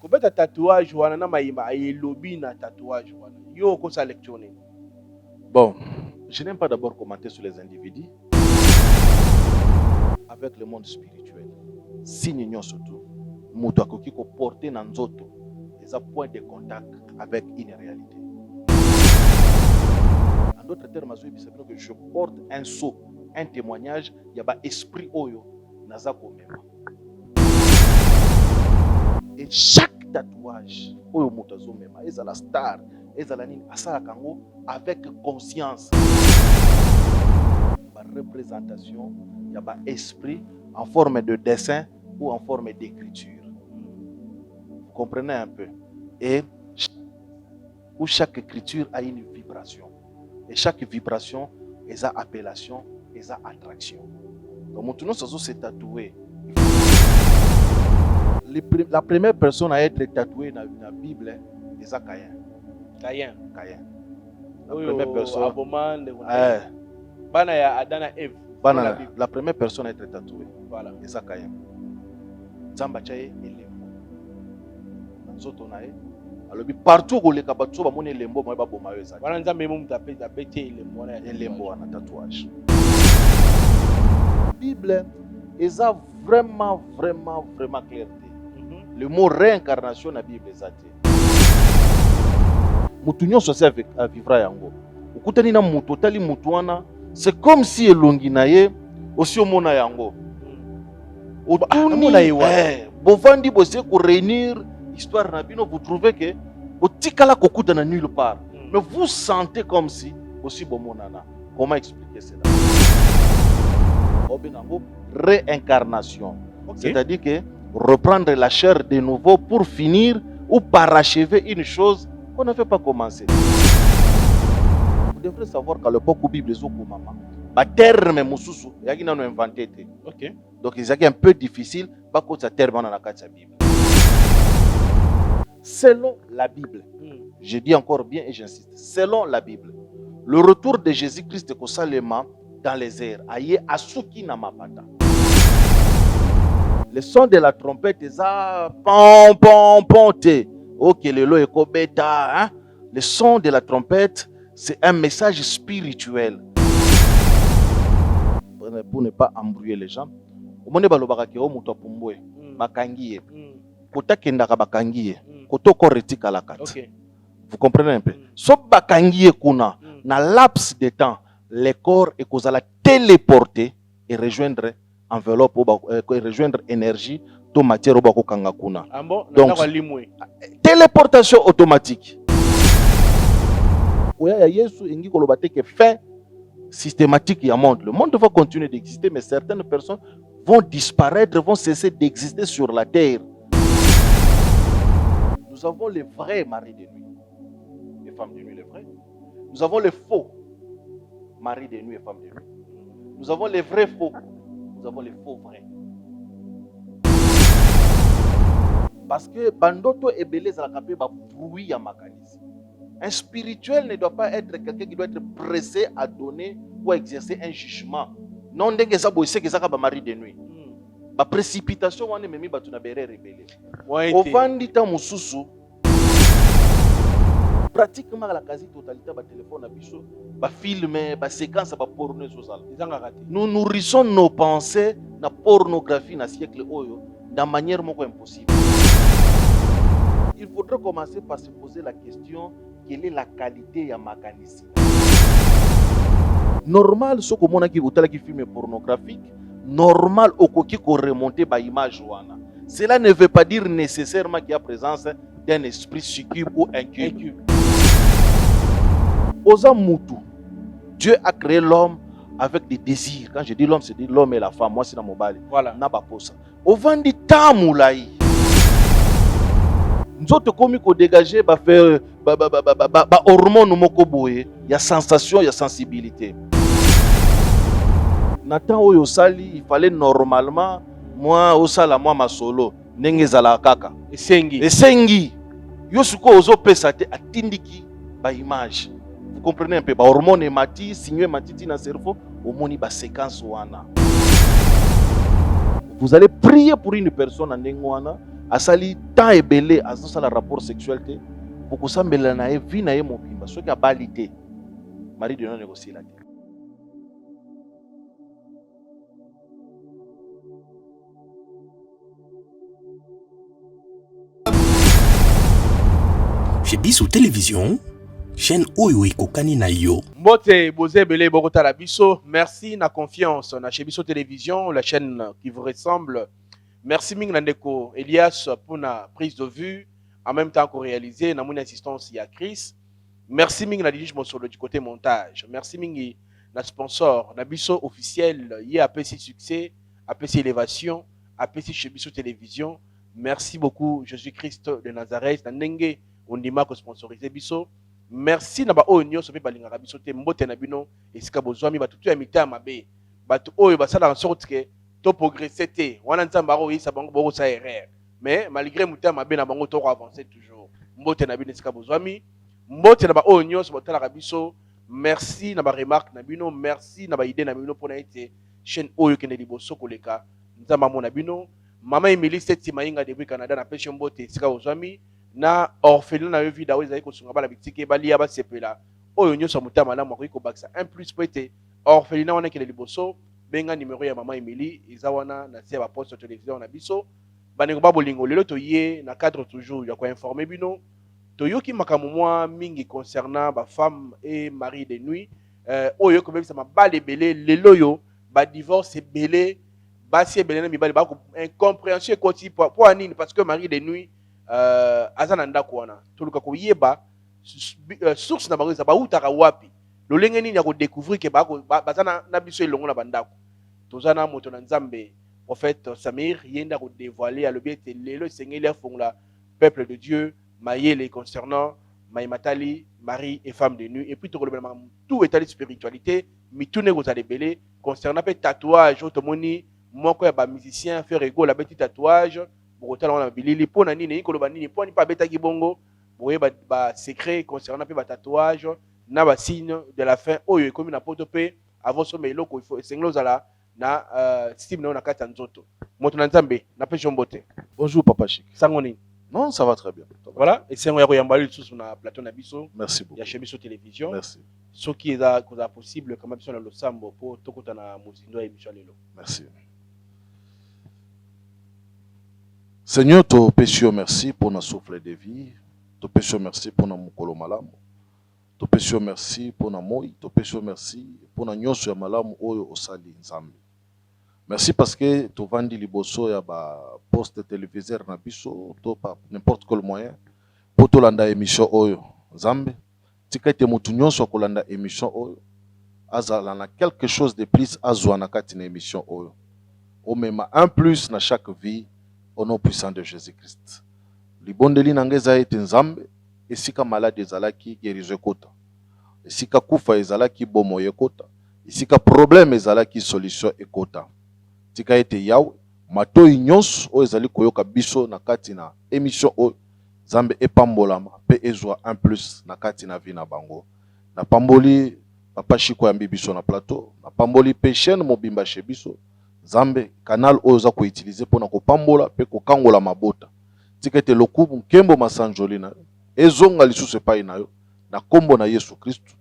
Kobeta tatouage wana na mayima ayelobi na tatouage wana. Yo ko sa lecture nini? Bon, je n'aime pas d'abord commenter sur les individus. Avec le monde spirituel, signe union surtout, mutu akoki ko porter na nzoto, les points de contact avec une réalité. En d'autres termes, que je porte un sceau, un témoignage, il y a esprit oyo naza komema. Et chaque tatouage oyo mutu azomema, ezala star, ezala nini asala kango avec conscience. La représentation, il y a un esprit en forme de dessin ou en forme d'écriture. Vous comprenez un peu? Et où chaque écriture a une vibration. Et chaque vibration est une appellation, est une attraction. Donc, maintenant, ça s'est tatoué. La première personne à être tatouée dans la Bible, c'est Caïn. Caïn. La première personne. Bana ya Adana Eve. La première personne à être tatouée. Voilà. C'est Caïn. Zamba chaye elembo. Nzoto nae. Alors partout où les kabatso ba moni elembo mo ba boma yo ezali. Wana nzambe mo mutape tapete elembo na elembo na tatouage. Bible est vraiment clair. Le mot réincarnation na Bible ezati. Mutu nyonso se avec vivra yango. Ukutani na mutu tali mutu wana. C'est comme si elongi na ye aussi omona yango. Bovandi bose ko réunir histoire na bino, vous trouvez que otikala kokuta na nulle part. Mais vous sentez comme si aussi bomonana. Comment expliquer cela? Obenango réincarnation. Okay. C'est-à-dire que reprendre la chair de nouveau pour finir ou parachever une chose qu'on n'avait pas commencé. Vous devrez savoir qu'à l'époque où la Bible est maman, le terme mususu, il y a qui n'ont inventé. Ok. Donc c'est un peu difficile, parce que ce terme dans la Bible. Selon la Bible, je dis encore bien et j'insiste, selon la Bible, le retour de Jésus-Christ est Salema dans les airs, aïe asuki na mapata. Le son de la trompette est pom pom ponte. Ok, le lo eko beta, hein? Le son de la trompette, c'est un message spirituel. Pour ne pas embrouiller les gens. Vous comprenez un peu? Sauf bakangie kuna, na laps de temps, le corps est causé téléporter et rejoindre enveloppe et rejoindre énergie to matière obako kanga kuna. Donc téléportation automatique. Oya Yesu ingi kolobate ke fin systématique ya monde. Le monde va continuer d'exister, mais certaines personnes vont disparaître, vont cesser d'exister sur la terre. Nous avons les vrais maris de nuit, les femmes de nuit, les vrais. Nous avons les faux maris de nuit et femmes de nuit. Nous avons les vrais faux. Nous avons les faux vrais. Parce que bandoto et belé za la ba bruit ya makanisi. Un spirituel ne doit pas être quelqu'un qui doit être pressé à donner ou à exercer un jugement. Non, ndenge za boise ke za ka ba mari de nuit. Ba précipitation wana memi ba tuna bere rebelle. Ovandi ta mususu. Pratiquement la quasi-totalité ba téléphone à biso, ba filmer, ba séquence ba porno social. Nous nourrissons nos pensées na pornographie na siècle oyo de manière moko impossible. Il faudrait commencer par se poser la question, quelle est la qualité ya makanisi? Normal ce que mona ki utala ki film pornographique, normal okoki ko remonter ba image wana. Cela ne veut pas dire nécessairement qu'il y a présence d'un esprit succube ou incube. Oza mutu, Dieu a créé l'homme avec des désirs. Quand je dis l'homme, c'est dit l'homme et la femme. Moi, c'est dans mon bal. Voilà. Nabaposa. Ovandi tamulaï. Nous autres comme qu'on dégager, bah faire, bah hormone moko boye. Il y a sensation, il y a sensibilité. Nathan oyo sali, il fallait normalement moi osala moi ma solo. Nengezala kaka. Esengi. Yosuko ozo pesate atindiki ba image. Vous comprenez un peu, ba hormone mati, signe matiti na cerveau, au moni ba séquence wana. Vous allez prier pour une personne en Nengwana, asali temps ebele azosala rapport sexuel te bokosambela na ye vi na ye mobimba soki abali te mari de non ekosila te. Chez Biso Télévision, chaîne Oyo Ekokani na yo. Mbote boze bele bokota la biso. Merci na confiance na chez Biso Télévision, la chaîne qui vous ressemble. Merci Ming Nandeko Elias pour la prise de vue, en même temps qu'on réalisé na mon assistance il y a Chris. Merci Ming na dirige solo du côté montage. Merci Ming na sponsor na Biso officiel, y a APC succès, APC élévation, APC chez Biso Télévision. Merci beaucoup Jésus-Christ de Nazareth na ndenge ondima ko sponsoriser Biso. Merci na ba oyo nyonso pe balingaka biso te mbote na bino esika bozwami batutu ya mita mabe batu oyo basala en sorte que to progresser te wana nzamba ro yisa bango boko sa erreur mais malgré muta mabe na bango to avancer toujours mbote na bino esika bozwami mbote na ba oyo nyonso botala biso. Merci na ba remarque na bino, merci na ba idée na bino pona ete chaîne oyo kende liboso koleka nzamba mona bino. Mama Emily Seti Mainga depuis Canada na pêche mbote esika bozwami na orphelin na yo vida oyo ezali kosunga bala bitike balia basepela oyo nyonso mutama malamu akoki kobakisa 1+ po ete orphelin wana kele liboso benga numéro ya mama Emily eza wana na tia ba poste télévision na biso banengo ba bolingo lelo toye na cadre toujours ya ko informer bino toyoki makambo mwa mingi concernant ba femme et mari de nuit oyo ko bebisa mabale belé lelo yo ba divorce belé basi belé na mibali ba ko incompréhension ekoti po anini parce que mari de nuit azana ndako wana toluka koyeba source na bango za bautaka wapi lolenge nini ya ko découvrir que bazana na biso elongo na bandako tozana moto na nzambe prophète Samir yenda ko dévoiler à l'objet lelo sengeli afongola peuple de Dieu mayele concernant Maïmatali mari et femme de nuit et puis tout état de spiritualité mitune ko za belé concernant pe tatouage otomoni moko ya ba musicien faire ego la petit tatouage bokotala wana bilili pona nini koloba nini poni pa betaki bongo boye ba secret concernant pe ba tatouage na ba signe de la fin oyo ekomi na poto pe avant sommet eloko il faut senglo zala na style na kata nzoto moto na nzambe na pe jombote. Bonjour Papa Chic. Sango nini? Non, ça va très bien. Voilà, et c'est un yambali sous na plateau na biso. Merci beaucoup. Ya chez Biso Télévision. Merci. Ce qui est possible comme biso na losambo pour tokota na mozindo émission lelo. Merci. Seigneur, te péchons merci pour notre souffle de vie. Te péchons merci pour notre mukolo malamu. Te péchons merci pour notre moi. Te péchons merci pour notre nyonso ya malamu oyo osali nzambe. Merci parce que tu vends liboso ya ba poste téléviseur na biso to par n'importe quel moyen pour to landa émission oyo nzambe. Tika ete mutu nyonso kolanda émission oyo azala na quelque chose de plus azwa na kati na émission oyo. O mema 1+ na chaque vie. Au nom puissant de Jésus-Christ. Libondeli nangeza ete nzambe esika malade ezalaki guérison ekota. Esika kufa ezalaki bomo ekota. Esika problème ezalaki solution ekota. Tika ete yawe matoi nyonso oyo ezali koyoka biso na kati na émission oyo nzambe epambolama pe ezwa 1+ na kati na vie na bango. Na pamboli Papa Chiko yambi biso na plateau. Na pamboli pe chaîne mobimba chez biso. Zambe canal oyo za ko utiliser pona ko pambola pe ko kangola mabota tikete lokubu nkembo masanjoli na ezonga lisusu epai na yo na kombo na Yesu Kristu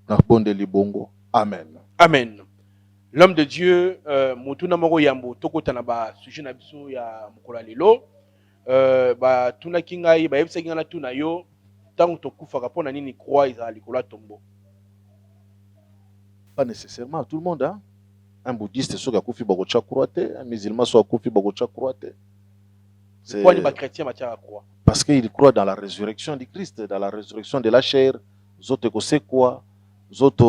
na bonde libongo amen. Amen. L'homme de Dieu mutuna moko yambo tokota na ba sujet na biso ya mukolo lelo ba tuna kingai ba yebisa kinga na tuna yo tango tokufaka pona nini croix ezali kola tombo. Pas nécessairement tout le monde hein. Un bouddhiste soit akufi bako croate, un musulman soit akufi bako croate. C'est quoi les chrétiens matière à croix? Parce qu'il croit dans la résurrection du Christ, dans la résurrection de la chair. Zote ko c'est quoi? Zote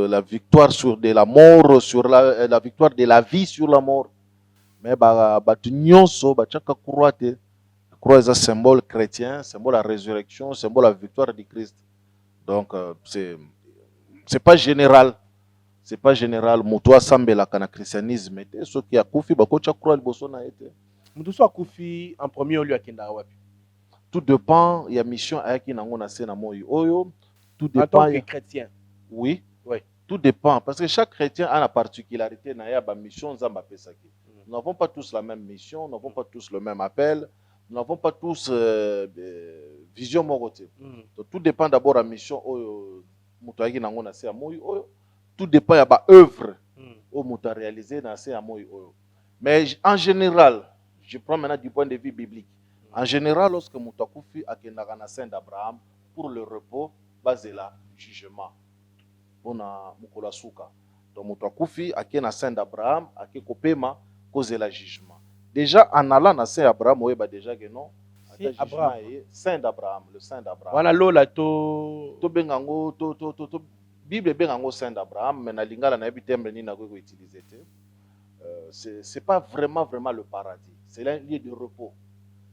la victoire sur de la mort, sur la victoire de la vie sur la mort. Mais ba nyonso ba chaka croate. Croix est un symbole chrétien, symbole la résurrection, symbole la victoire du Christ. Donc c'est pas général. C'est pas général. Mutua sambela kana christianisme était ce qui a kufi bako cha croix liboso na été. Mutu so kufi en premier lieu akenda wapi? Tout dépend, il y a mission ayaki nango na sena moyi oyo. Tout dépend. En tant que chrétien. Oui. Oui. Tout dépend parce que chaque chrétien a la particularité na ya ba mission nzamba pesaki. Nous n'avons pas tous la même mission, nous n'avons pas tous le même appel. nous n'avons pas tous vision morote. Donc, tout dépend d'abord de la mission. Tout dépend de l'œuvre où nous avons réalisé dans ces mais en général, je prends maintenant du point de vue biblique. En général, lorsque Moutakufi a na saint d'Abraham pour le repos, basé là, jugement. On a Mukola Souka. Donc Moutakufi a na saint d'Abraham, a kopema, cause la jugement. Déjà, en allant na saint Abraham, on a déjà que non. Saint d'Abraham, le saint d'Abraham. Voilà lola to bengango to Bible bengango saint d'Abraham, mais na lingala na bitembe ni na ko utiliser. C'est pas vraiment le paradis. C'est un lieu de repos.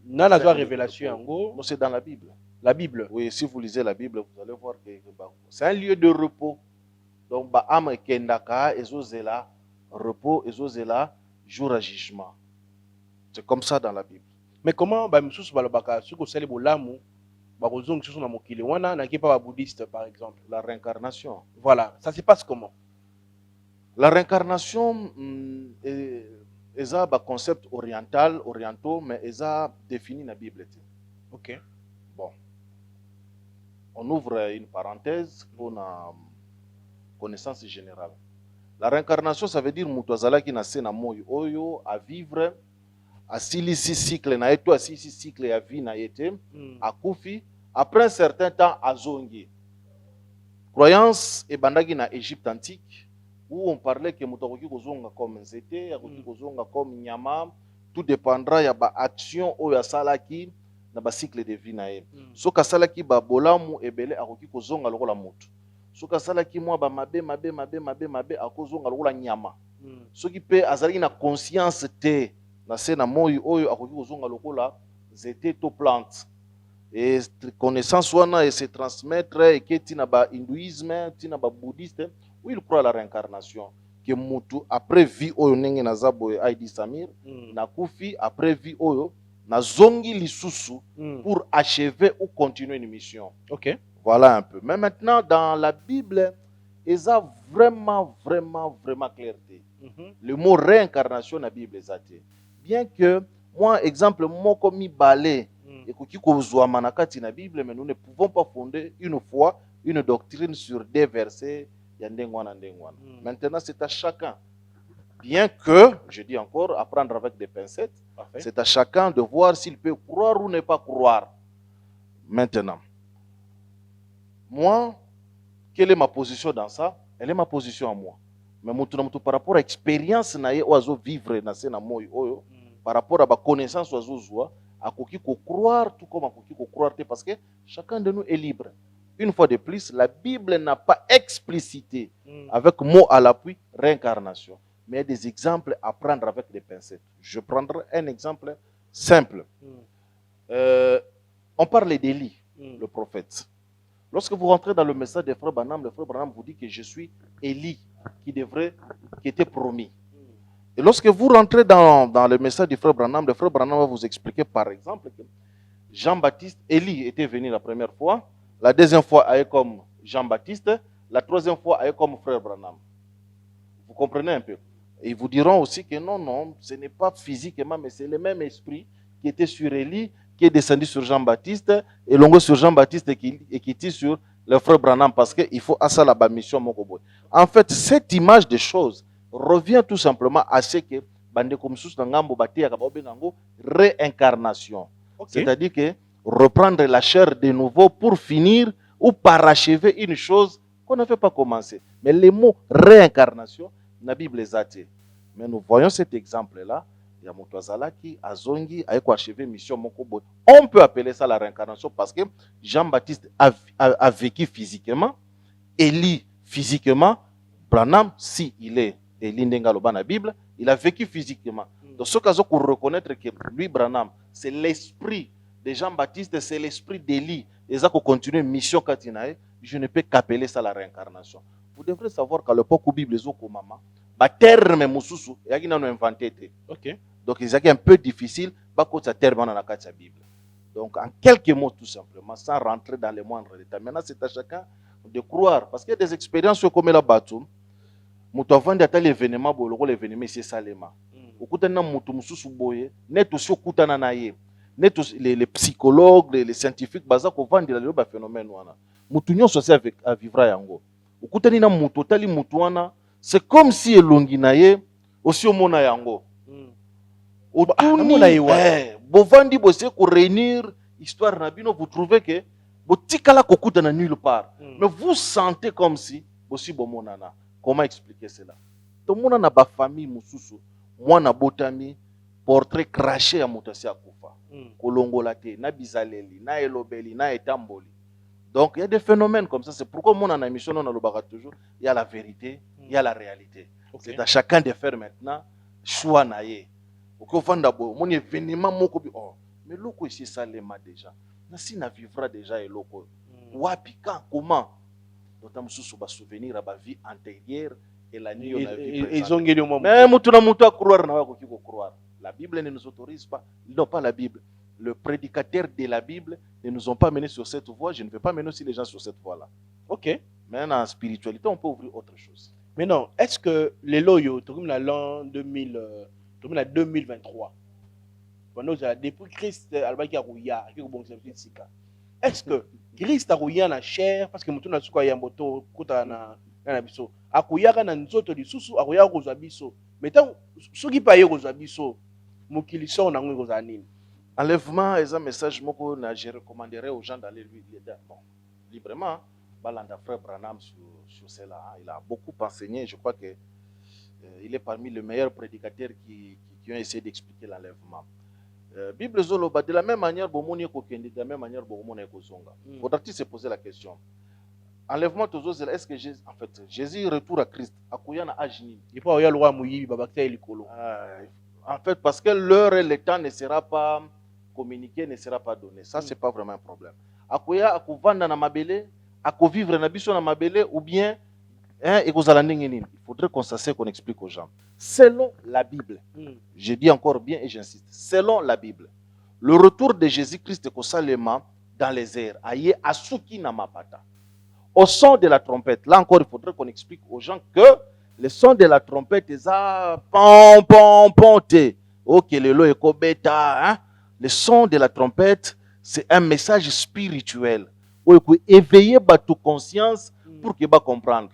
Non, la révélation en gros. C'est dans la Bible. La Bible. Oui, si vous lisez la Bible, vous allez voir que c'est un lieu de repos. Donc, âme kendaka ezozela repos ezozela jour à jugement. C'est comme ça dans la Bible. Mais comment ba msusu balobaka suko sali bolamu ba kozong susu na mokili wana na kipa ba bouddhiste par exemple, la réincarnation. Voilà, ça se passe comment? La réincarnation est un concept orientaux, mais est défini dans la Bible. Ok. Bon. On ouvre une parenthèse pour la connaissance générale. La réincarnation, ça veut dire Moutouazala qui n'a na moyo oyo à vivre à six cycles na eto à six cycles à vie na été à Koufi après un certain temps à Zongi. Croyance et bandagi na Égypte antique où on parlait que Moutakoki kozonga comme Nzete, Yakoki kozonga comme Nyama, tout dépendra ya ba action oyo asalaki na ba cycle de vie na ye. Soka salaki ba bolamu ebele akoki kozonga lokola mutu. Soka salaki mwa ba mabe akozonga lokola nyama. Soki pe azalaki na conscience te na se na moyi oyo akoki kozonga lokola Nzete to plante. Et connaissance wana et se transmettre et que tina ba hindouisme, tina ba bouddhiste, où il croit à la réincarnation. Que mutu après vie oyo nenge na zabo Aïdi Samir, na kufi après vie oyo na zongi lisusu pour achever ou continuer une mission. Ok. Voilà un peu. Mais maintenant dans la Bible, ils a vraiment clarté. Le mot réincarnation dans la Bible est bien que moi exemple moko mi balé ekoki kozwa manakati na Bible, mais nous ne pouvons pas fonder une foi, une doctrine sur des versets. Maintenant, c'est à chacun. Bien que, je dis encore, apprendre avec des pincettes, c'est à chacun de voir s'il peut croire ou ne pas croire. Maintenant, moi, quelle est ma position dans ça? Elle est ma position à moi. Mais par rapport à l'expérience que vivre par rapport à ma connaissance à croire tout comme à croire, parce que chacun de nous est libre. Une fois de plus, la Bible n'a pas explicité avec mot à l'appui réincarnation, mais il y a des exemples à prendre avec des pincettes. Je prendrai un exemple simple. On parle d'Élie, le prophète. Lorsque vous rentrez dans le message de Frère Branham, le Frère Branham vous dit que je suis Élie qui était promis. Et lorsque vous rentrez dans le message du Frère Branham va vous expliquer par exemple que Jean-Baptiste, Élie était venu la première fois, la deuxième fois, elle est comme Jean-Baptiste. La troisième fois, elle est comme Frère Branham. Vous comprenez un peu? Et ils vous diront aussi que non, ce n'est pas physiquement, mais c'est le même esprit qui était sur Élie, qui est descendu sur Jean-Baptiste, et longo sur Jean-Baptiste et qui était sur le Frère Branham, parce qu'il faut à ça la mission Mokoboy. En fait, cette image des choses revient tout simplement à ce que réincarnation. C'est-à-dire que reprendre la chair de nouveau pour finir ou parachever une chose qu'on n'avait pas commencé. Mais les mots réincarnation, la Bible est athée. Mais nous voyons cet exemple-là. Il y a Moutouazala qui a zongi, a achevé mission Mokobo. On peut appeler ça la réincarnation parce que Jean-Baptiste a vécu physiquement, Élie physiquement, Branham, si il est Élie Ndengaloba dans la Bible, il a vécu physiquement. Dans ce cas, pour reconnaître que lui, Branham, c'est l'esprit de Jean-Baptiste, c'est l'esprit d'Élie. Et ça, qu'on continue mission Katinae, je ne peux qu'appeler ça la réincarnation. Vous devrez savoir qu'à l'époque où la Bible est au maman, le terme Moussousou, il y a inventé. Donc, c'est un peu difficile, parce que ce terme dans la Bible. Donc, en quelques mots, tout simplement, sans rentrer dans les moindres détails. Maintenant, c'est à chacun de croire, parce qu'il y a des expériences comme la Batoum. Mutu avant d'atteindre l'événement, l'événement c'est Salema. Okutana mutu mususu boye, net aussi okutana na ye. les psychologues, les scientifiques, baza ko vendre le ba phénomène wana. Mutu nyonso se avec à vivre yango. Okutani na mutu tali mutu wana, c'est comme si elongi na ye aussi omona yango. Otuni bovandi bose ko réunir histoire na bino, vous trouvez que botikala kokuta na nulle part. Mais vous sentez comme si aussi bomonana. Comment expliquer cela? Tout le monde na ba famille mususu, moi na botami portrait craché à mutasi akufa. Kolongola te, na bizaleli, na elobeli, na etamboli. Donc il y a des phénomènes comme ça, c'est pourquoi mon en émission on a le barat toujours, il y a la vérité, il y a la réalité. Okay. C'est à chacun de faire maintenant choix naie. Au fond d'abord, mon événement moko bi oh, mais loko ici ça lema déjà. Na si na vivra déjà et loko. Wapi quand comment? D'autant sous ba souvenir à ba vie antérieure et la nuit on a vu. Ils ont gagné au moment. Mais mutu na mutu à croire na wako kiko croire. La Bible ne nous autorise pas, non pas la Bible. Le prédicateur de la Bible ne nous ont pas menés sur cette voie. Je ne vais pas mener aussi les gens sur cette voie-là. Ok. Mais en spiritualité, on peut ouvrir autre chose. Mais non, est-ce que les loyaux, comme l'an 2023, depuis Christ, est-ce que Christ a rouillé en chair parce que nous avons dit moto na biso akuyaka na nzoto lisusu akoya kozwa biso mais tant soki pa ye kozwa biso mokili so na ngo kozwa nini? Enlèvement est un message que je recommanderais aux gens d'aller lui lire librement. Balanda frère Branham sur cela. Il a beaucoup enseigné. Je crois que il est parmi les meilleurs prédicateurs qui ont essayé d'expliquer l'enlèvement. Bible Zoloba, de la même manière, de la même manière, il faudra-t-il se poser la question. Enlèvement, est-ce que Jésus, en fait, Jésus retourne à Christ, à Kouyana Ajini. Il faut y avoir mouillé, en fait, parce que l'heure et le temps ne sera pas communiqué, ne sera pas donné. Ça, c'est pas vraiment un problème. Akoya, akovanda na mabele, akovivre na biso na mabele, ou bien, il faudrait qu'on s'asseye, qu'on explique aux gens. Selon la Bible, je dis encore bien et j'insiste, selon la Bible, le retour de Jésus-Christ est Salema dans les airs, aïe asuki na mapata. Au son de la trompette, là encore, il faudrait qu'on explique aux gens que le son de la trompette est pom pom ponte. Ok, le lo eko beta, hein? Le son de la trompette, c'est un message spirituel. Où il faut éveiller toute conscience pour qu'il va comprendre.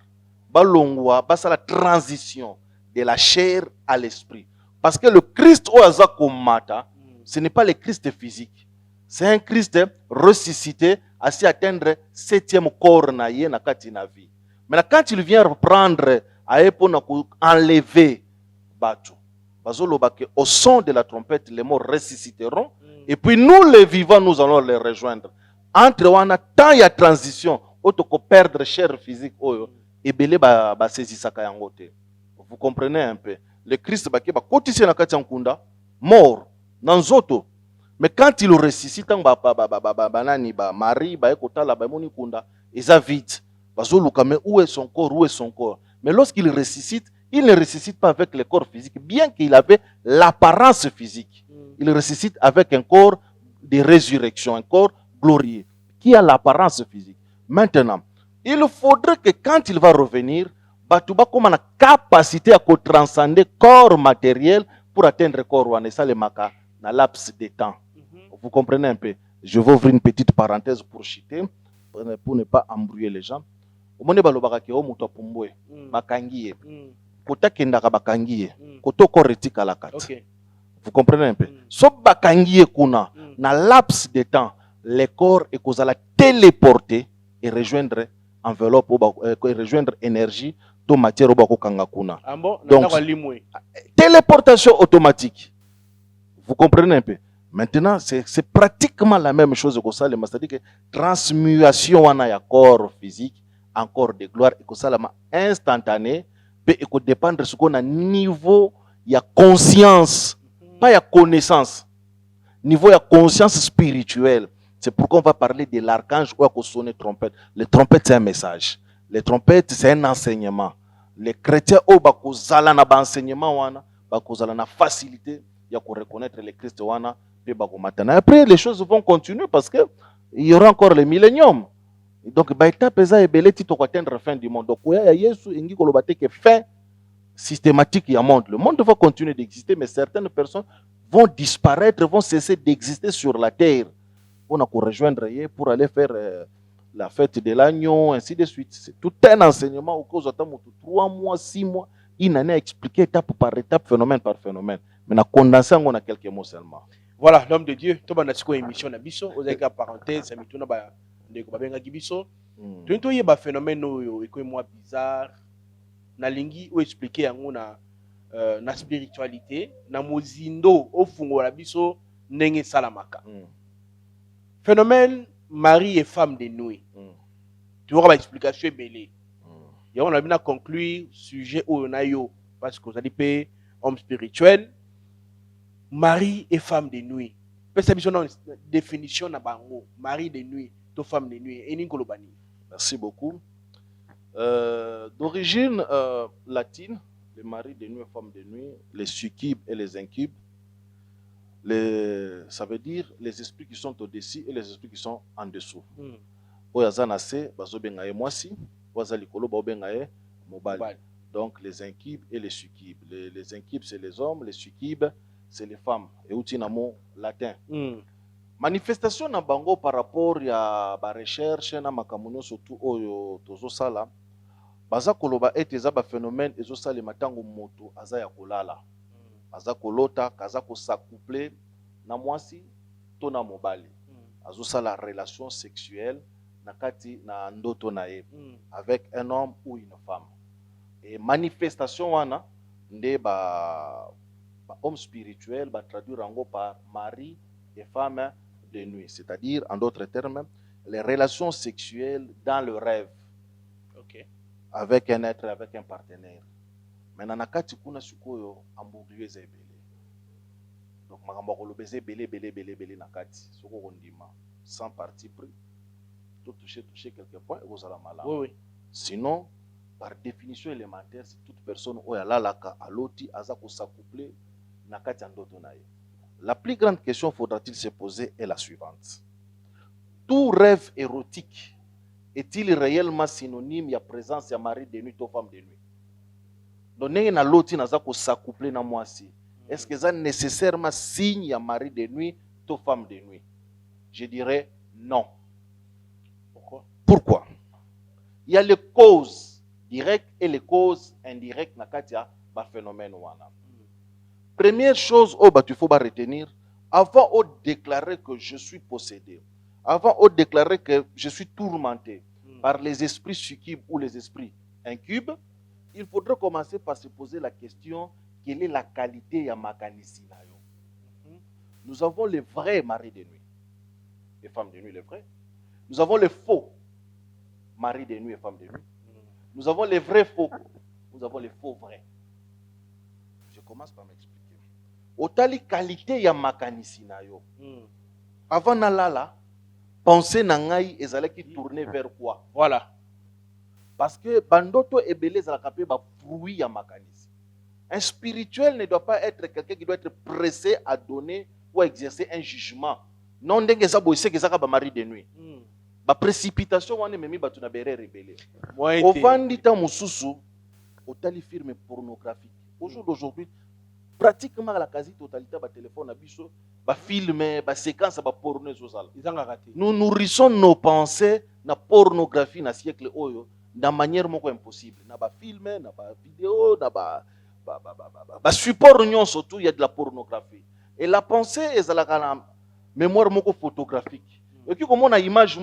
Balongwa, c'est la transition de la chair à l'esprit. Parce que le Christ Oazakomata, ce n'est pas le Christ physique. C'est un Christ ressuscité à s'y atteindre 7e corps na ye na kati na vie. Mais quand il vient reprendre enlever Batu, au son de la trompette, les morts ressusciteront. Et puis nous, les vivants, nous allons les rejoindre. Entre wana temps il y a transition, auto perdre chair physique, et belé ba saisi sakayangote. Vous comprenez un peu? Le Christ ba kotisi na kati nkunda, mort, nanzoto. Mais quand il ressuscite, Marie, ekotala ba moni kunda, eza vite. Bazoluka mais où est son corps? Où est son corps? Mais lorsqu'il ressuscite, il ne ressuscite pas avec le corps physique, bien qu'il avait l'apparence physique. Il ressuscite avec un corps de résurrection, un corps glorieux, qui a l'apparence physique. Maintenant, il faudrait que quand il va revenir, Batouba comme une capacité à transcender corps matériel pour atteindre le corps ouanessa le maka dans laps de temps. Vous comprenez un peu? Je vais ouvrir une petite parenthèse pour chuter, pour ne pas embrouiller les gens. Omone balobaka ke o muto apumbwe bakangiye kota kendaka bakangiye koto koretika la kat. Vous comprenez un peu? So bakangiye kuna na laps de temps le corps est kozala téléporter et rejoindre enveloppe et rejoindre énergie to matière obako kanga kuna. Donc téléportation automatique. Vous comprenez un peu? Maintenant, c'est pratiquement la même chose que ça, c'est-à-dire que transmutation wana ya corps physique en corps de gloire et que ça instantané peut dépendre de ce qu'on a niveau ya conscience, pas ya connaissance, niveau ya conscience spirituelle. C'est pourquoi on va parler de l'archange ou à sonner trompette. Le trompette c'est un message, le trompette c'est un enseignement. Les chrétiens au bakozala na ba enseignement wana, bakozala na facilité ya ko reconnaître le Christ wana. Après, les choses vont continuer parce qu'il y aura encore le millénium. Donc, l'étape est pour atteindre la fin du monde. Donc, il y a une fin systématique du monde. Le monde va continuer d'exister, mais certaines personnes vont disparaître, vont cesser d'exister sur la terre. On a qu'à rejoindre pour aller faire la fête de l'agneau, ainsi de suite. C'est tout un enseignement au cours de 3 mois, 6 mois, une année à expliquer étape par étape, phénomène par phénomène. Mais on a condensé on a quelques mots seulement. Voilà, l'homme de Dieu, tu as une émission na biso, vous avez parenthèse, ça mituna ba ndeko babenga kibiso. Tu as un phénomène qui est moins bizarre. Na lingi ou expliquer yango na spiritualité, na mozindo au fungo la biso nenge salamaka. Phénomène mari et femme de nuit. Tu vois l'explication belé. Et on a bien conclure sujet où on a yo parce que vous allez payer homme spirituel, mari et femme de nuit. Parce que une définition na bango, mari de nuit, to femme de nuit et ninkolobani. Merci beaucoup. D'origine latine, les maris de nuit et femmes de nuit, les succubes et les incubes, ça veut dire les esprits qui sont au-dessus et les esprits qui sont en dessous. Donc les incubes et les succubes. Les incubes c'est les hommes, les succubes c'est les femmes. Et outil namo latin. Manifestation na bango par rapport à la recherche na makamuno surtout oyo tozo sala. Baza koloba ete za ba phénomène ezo sala matango moto aza ya kolala. Aza kolota kaza ko s'accoupler na mwasi to na mobali. Azo sala relation sexuelle na kati na ndoto na ye avec un homme ou une femme. Et manifestation wana nde ba homme spirituel ba traduire ango par mari et femme de nuit, c'est-à-dire en d'autres termes les relations sexuelles dans le rêve. OK. Avec un être, avec un partenaire. Maintenant nakati kuna sikoyo ambouglier ebele. Donc makambo ko lobeze belé nakati soko kondima sans parti pris. Tout toucher quelques points et vous allez mal. Oui. Sinon par définition élémentaire, si toute personne oya lalaka aloti azako s'accoupler nakati andoto na ye. La plus grande question faudra-t-il se poser est la suivante. Tout rêve érotique est-il réellement synonyme à présence de mari de nuit ou femme de nuit? Donc, na loti nazako s'accoupler na mwasi. Est-ce que c'est nécessairement signe à mari de nuit ou femme de nuit? Je dirais non. Pourquoi? Il y a les causes directes et les causes indirectes na katia ba phénomène wana. Première chose, il faut retenir, avant de déclarer que je suis possédé, avant de déclarer que je suis tourmenté par les esprits succubes ou les esprits incubes, il faudrait commencer par se poser la question, quelle est la qualité de ma canisinayo? Nous avons les vrais maris de nuit, les femmes de nuit, les vrais. Nous avons les faux maris de nuit et femmes de nuit. Nous avons les vrais faux, nous avons les faux vrais. Je commence par m'expliquer. Otali qualité ya makanisi na yo. Avant na lala, pensée na ngai ezalaki tourner vers quoi? Voilà. Parce que bandoto ebele ezalaka pe ba fruit ya makanisi. Un spirituel ne doit pas être quelqu'un qui doit être pressé à donner ou à exercer un jugement. Non ndenge za boyse ke zaka ba mari de nuit. Ba précipitation wana memi batu na bere rebelle. Ovandi ta mususu otali firme pornographique. Au jour d'aujourd'hui, pratiquement la quasi-totalité de téléphone, de films, de séquences, de porno. Nous nourrissons nos pensées dans la pornographie dans le siècle oyo, de manière impossible. Dans les films, dans les vidéos, dans les supports, surtout, il y a de la pornographie. Et la pensée est la mémoire photographique. Et puis, comme on a une image,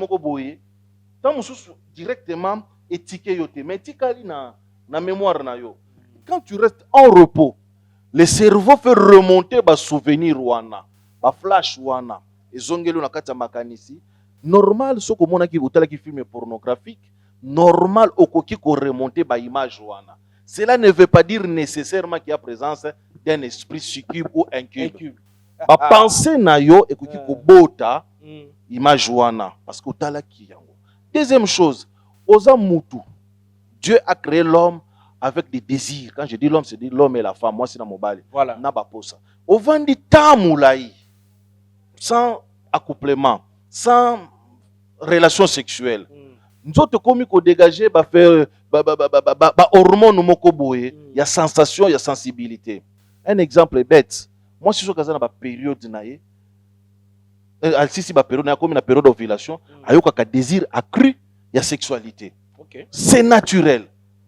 directement étiqueté, mais étiqueté dans la mémoire. Quand tu restes en repos, le cerveau fait remonter les souvenirs wana, les flash wana, et zongelo na kati makanisi. Normal, ce que mon aki utala ki film pornographique, normal okoki ko remonter ba image wana. Cela ne veut pas dire nécessairement qu'il y a présence d'un esprit succube ou incube. Ba penser na yo ekoki ko bota image wana parce que utala ki yango. Deuxième chose, oza mutu. Dieu a créé l'homme avec des désirs. Quand je dis l'homme, c'est l'homme et la femme. Moi, c'est dans mon bal. Voilà. Au vendi tamoulaï, sans accouplement, sans relation sexuelle. Nous autres, comme nous dégager, bah faire, hormones moko boye, il y a sensation, il y a sensibilité. Un exemple est bête. moi si soki aza na bapériode na ye alsisi bapériode na ye akomi na période d'ovulation ayokaka désir accru ya sexualité. C'est naturel.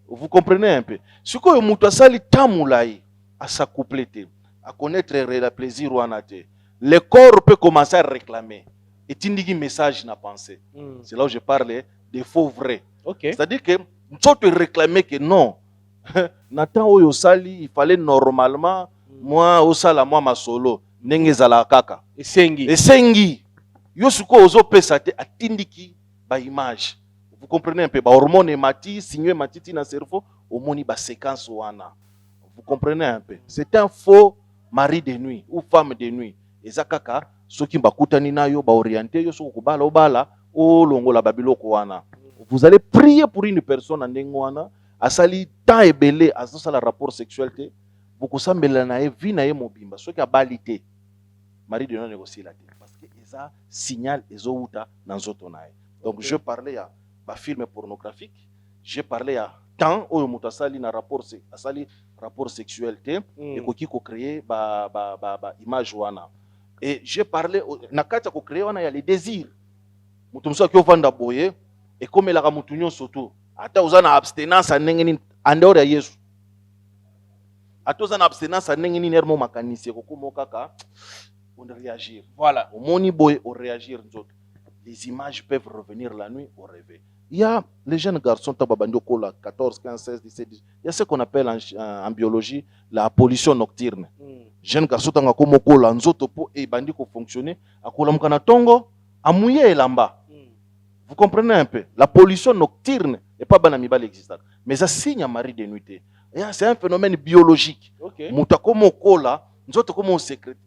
Vous comprenez un peu? Sikoyo mutu asali tamulai à s'accoupler te, à connaître le plaisir ou te, le corps peut commencer à réclamer. Et tu dis message na pensée. C'est là où je parle des faux vrais. C'est-à-dire que tu te réclamer que non. Nathan oyo sali, il fallait normalement moi osala moi ma solo ndenge zala kaka. Esengi. Yo suko ozo pesa te atindiki ba image. Vous comprenez un peu? Ba hormone mati, signe matiti na cerveau, omoni ba séquence wana. Vous comprenez un peu? C'est un faux mari de nuit ou femme de nuit. Ezakaka soki bakutani na yo ba orienter yo soko bala obala o longola babiloko wana. Vous allez prier pour une personne en ndengwana asali temps ebele azosala rapport sexuel te. Beaucoup sambela na e vi na ye mobimba soki abali te. Mari de nuit négocier la te parce que eza signal ezouta na nzoto na ye. Donc je parlais à film pornographique, j'ai parlé à temps où on a sali na rapport sexuel et qui ko créer ba image wana. Et j'ai parlé na kata ko créer wana ya les désirs. Mutu mso ki ovanda boye et comme la mutu nyonso to ata uzana abstinence anengeni andeur ya Yesu. Ata uzana abstinence anengeni nermo makanisi ko komo kaka on réagir. Voilà, au moni boye on réagir nzoto. Les images peuvent revenir la nuit au réveil. Il y a les jeunes garçons, 14, 15, 16, 17, 18. Il y a ce qu'on appelle en biologie la pollution nocturne. Jeunes garçons, et bandi ko fonctionner, vous comprenez un peu? La pollution nocturne n'est pas banamibal existante. Mais ça signe à mari de nuit. C'est un phénomène biologique.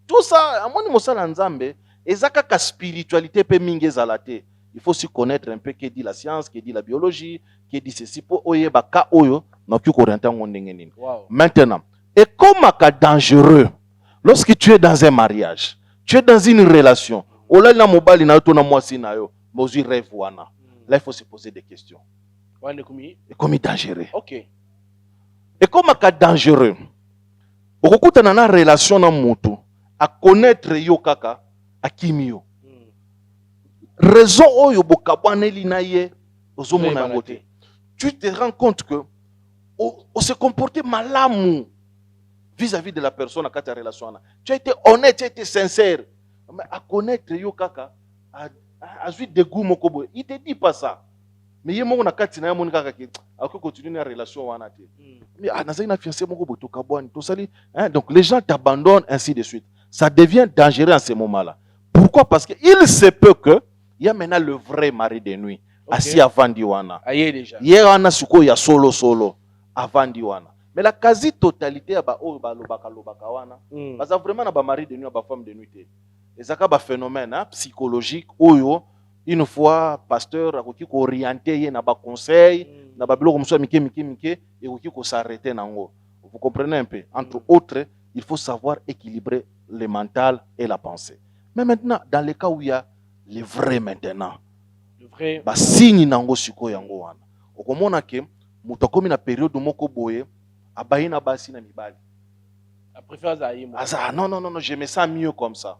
Tout ça, à mon mosala nzambe, ezaka ka spiritualité pe mingi ezalate. Il faut aussi connaître un peu que dit la science, que dit la biologie, que dit ceci pour oyeba ka oyo na ki ko renta ngondenge nini. Maintenant, et comme ka dangereux lorsque tu es dans un mariage, tu es dans une relation, ola na mobali na to na mwasi na yo, mozi rêve wana. Là il faut se poser des questions. Et comme dangereux. OK. Et comme ka dangereux. Okukuta na relation na mutu à connaître yo kaka akimio. Raison oyo bokabwaneli na ye ozomona ngote. Tu te rends compte que on se comportait malamu vis-à-vis de la personne à ta relation. Tu as été honnête, tu as été sincère. Mais à connaître yo kaka à suite de goût mokobo, il te dit pas ça. Mais yé mongo na kati na ya moni kaka ki ako continuer na relation wana te. Mais na na fiancé mokobo to kabwani to sali, donc les gens t'abandonnent ainsi de suite. Ça devient dangereux en ce moment-là. Pourquoi? Parce qu'il se peut que il y a maintenant le vrai mari de nuit. Assis avant Diwana. Hier, on a suko ya solo avant Diwana. Mais la quasi-totalité a lobaka parce que vraiment na ba mari de nuit, ba femme de nuit. Et ça ba phénomène psychologique oyo une fois pasteur akoki ko orienter na ba conseil na ba biloko mso mike et akoki ko s'arrêter nango. Vous comprenez un peu? Entre autres, il faut savoir équilibrer le mental et la pensée. Mais maintenant, dans les cas où il y a le vrai maintenant, le vrai, ba signe nango siko yango wana. Okomona ke muto komi na période moko boye abayina basi na mibali. La préférence à yimo. Ah non, je me sens mieux comme ça.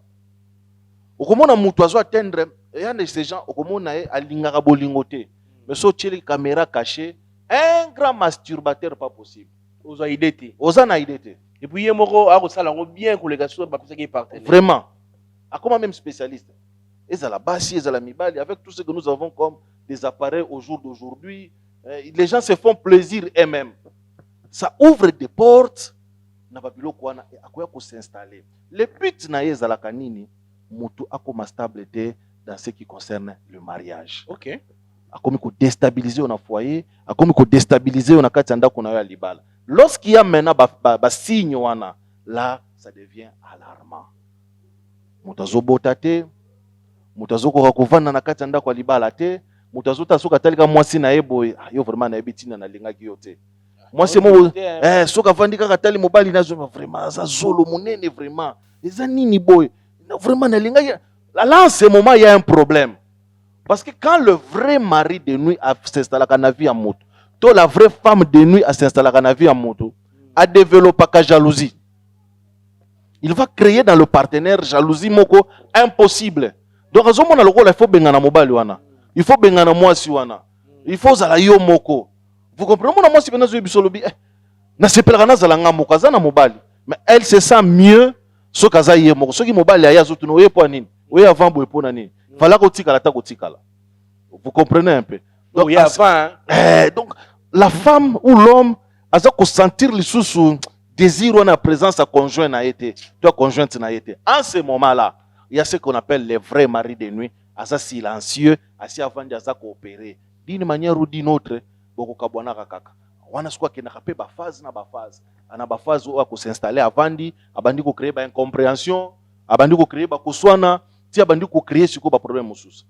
Okomona muto azo atteindre et un de ces gens okomona e alingaka bolingote. Mais so tcheli caméra cachée, un grand masturbateur pas possible. Ozo idete. Ozana idete. Et puis yemoko a resala bien pour les gars sur ba pesa qui partenaire. Vraiment. A comme même spécialiste. Et à la base, et à la mibali, avec tout ce que nous avons comme des appareils au jour d'aujourd'hui, les gens se font plaisir eux-mêmes. Ça ouvre des portes. Na babilo kwana et akoya ko s'installer. Le but na ye la kanini, mutu akoma stabilité dans ce qui concerne le mariage. OK. Akomi ko déstabiliser on a foyer, akomi ko déstabiliser on a kati ndako na yo libala. Lorsqu'il y a maintenant ba signe wana, là ça devient alarmant. Mutazo botate, mutazo ko kovanda na kati ndako libala te, mutazo tasoka talika mwasi na ebo yo vraiment na ebitina na linga ki yote. Moi c'est mo soka vandi kaka tali mobali nazo vraiment ça zolo monene vraiment. Les anini boy, vraiment na linga là en ce moment il y a un problème. Parce que quand le vrai mari de nuit s'installe à la vie en moto, toi la vraie femme de nuit s'installe à la vie en moto, a développé la jalousie. il va créer dans le partenaire jalousie moko impossible. Donc à ce moment là il faut bengana mobali wana, il faut bengana mwasi wana, il faut zala yo moko. Vous comprenez? Mon mwasi bena zo bisolobi na sepelaka na zala nga moko azana mobali, mais elle se sent mieux so kaza ye moko. So ki mobali aya zo tuno ye po nini? Oye avant boye po na nini? Fala ko tikala ta ko tikala. Vous comprenez un peu? Donc, donc la femme ou l'homme a ko sentir le sous désir ou la présence à conjoint na été, toi conjointe na été. En ce moment-là, il y a ce qu'on appelle les vrais maris de nuit, asa silencieux, asi avant de asa coopérer. D'une manière ou d'une autre, boko kabwana kaka. Wana swa ki na kapé ba phase na ba phase. Ana ba phase ou ko s'installer avandi, abandi ko créer ba incompréhension, abandi ko créer ba kuswana, ti abandi ko créer siko ba problème mususu.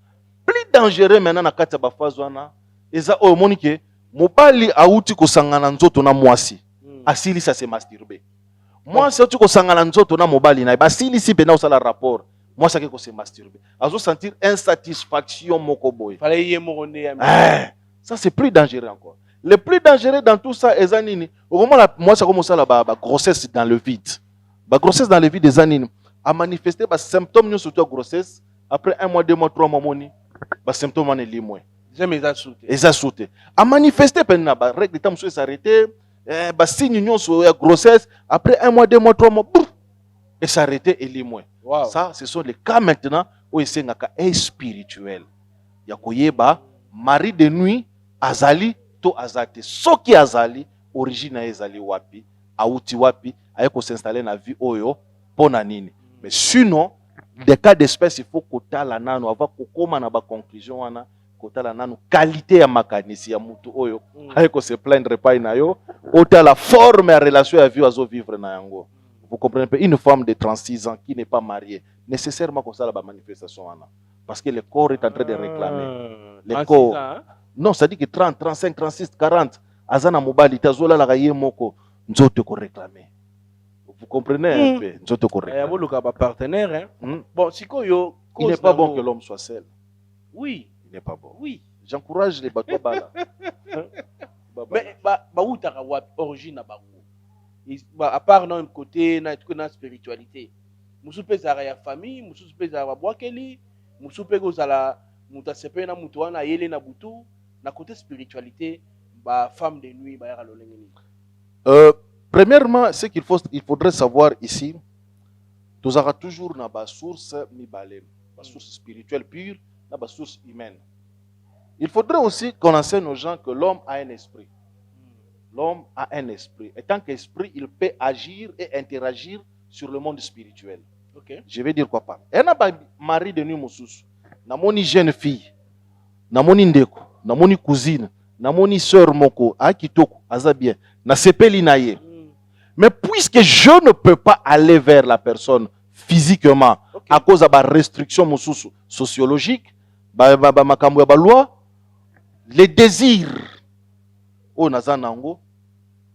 Plus dangereux maintenant na kati ba phase wana, eza o monike mobali auti ko sangana nzoto na mwasi. Asili ça se masturber. Moi si tu ko sangana nzoto na mobali na basili si pena osala rapport. Moi ça ko se masturber. Azo sentir insatisfaction moko boy. Fallait y moronner. Ça c'est plus dangereux encore. Le plus dangereux dans tout ça est anini. Au moment là moi ça commence la grossesse dans le vide. Ba grossesse dans le vide des anini a manifesté ba symptômes nous surtout grossesse après 1 mois 2 mois 3 mois moni. Ba symptômes on est limoué. Jamais sauté. Eza sauté. A manifesté pena ba règle temps monsieur s'arrêter. Bah signe sur la grossesse après 1 mois 2 mois 3 mois et s'arrêter et les moins. Wow. Ça ce sont les cas maintenant où il s'est est spirituel. Yakoyeba mari de nuit azali to azate soki azali origine azali wapi auti wapi ayeko s'installer na vie oyo pona nini. Mais sinon des cas d'espèce il faut kotala nano avant kokoma na ba conclusion wana kotala nanu qualité ya makanisi ya mutu oyo ayeko se plaindre pas na yo ota la forme ya relation ya vie azo vivre na yango. Vous comprenez pas? Une femme de 36 ans qui n'est pas mariée nécessairement comme ça la manifestation wana parce que le corps est en train de réclamer. Le corps hein? Non, ça dit que 30 35 36 40 azana mobali tazola la gaye moko nzoto ko réclamer. Vous comprenez un peu? Nzoto ko réclamer. Ya ba partenaire hein. Bon, siko yo il n'est pas bon que l'homme soit seul. Oui. Il n'est pas bon. Oui. J'encourage les bateaux bala. Mais où t'as origine à Barou? À part d'un côté, na spiritualité. Musupe zara ya famille, musupe zara boakeli, musupe gozala muta sepe na mutuana yele na butu, na côté spiritualité, ba femme de nuit ba yara lolengeni. Premièrement, ce il faudrait savoir ici, nous aura toujours na ba source mi balem, ba source spirituelle pure. La source humaine. Il faudrait aussi qu'on enseigne aux gens que l'homme a un esprit. L'homme a un esprit. Et tant qu'esprit, il peut agir et interagir sur le monde spirituel. Okay. Je vais dire quoi par. Et na mari de nuit moussous. Na moni jeune fille. Na moni ndeko. Na moni cousine. Na moni sœur moko. A kitoko. Aza bien. Na sepeli na ye. Mais puisque je ne peux pas aller vers la personne physiquement, okay, à cause de la restriction sociologique, loi, les désirs au Nazanango,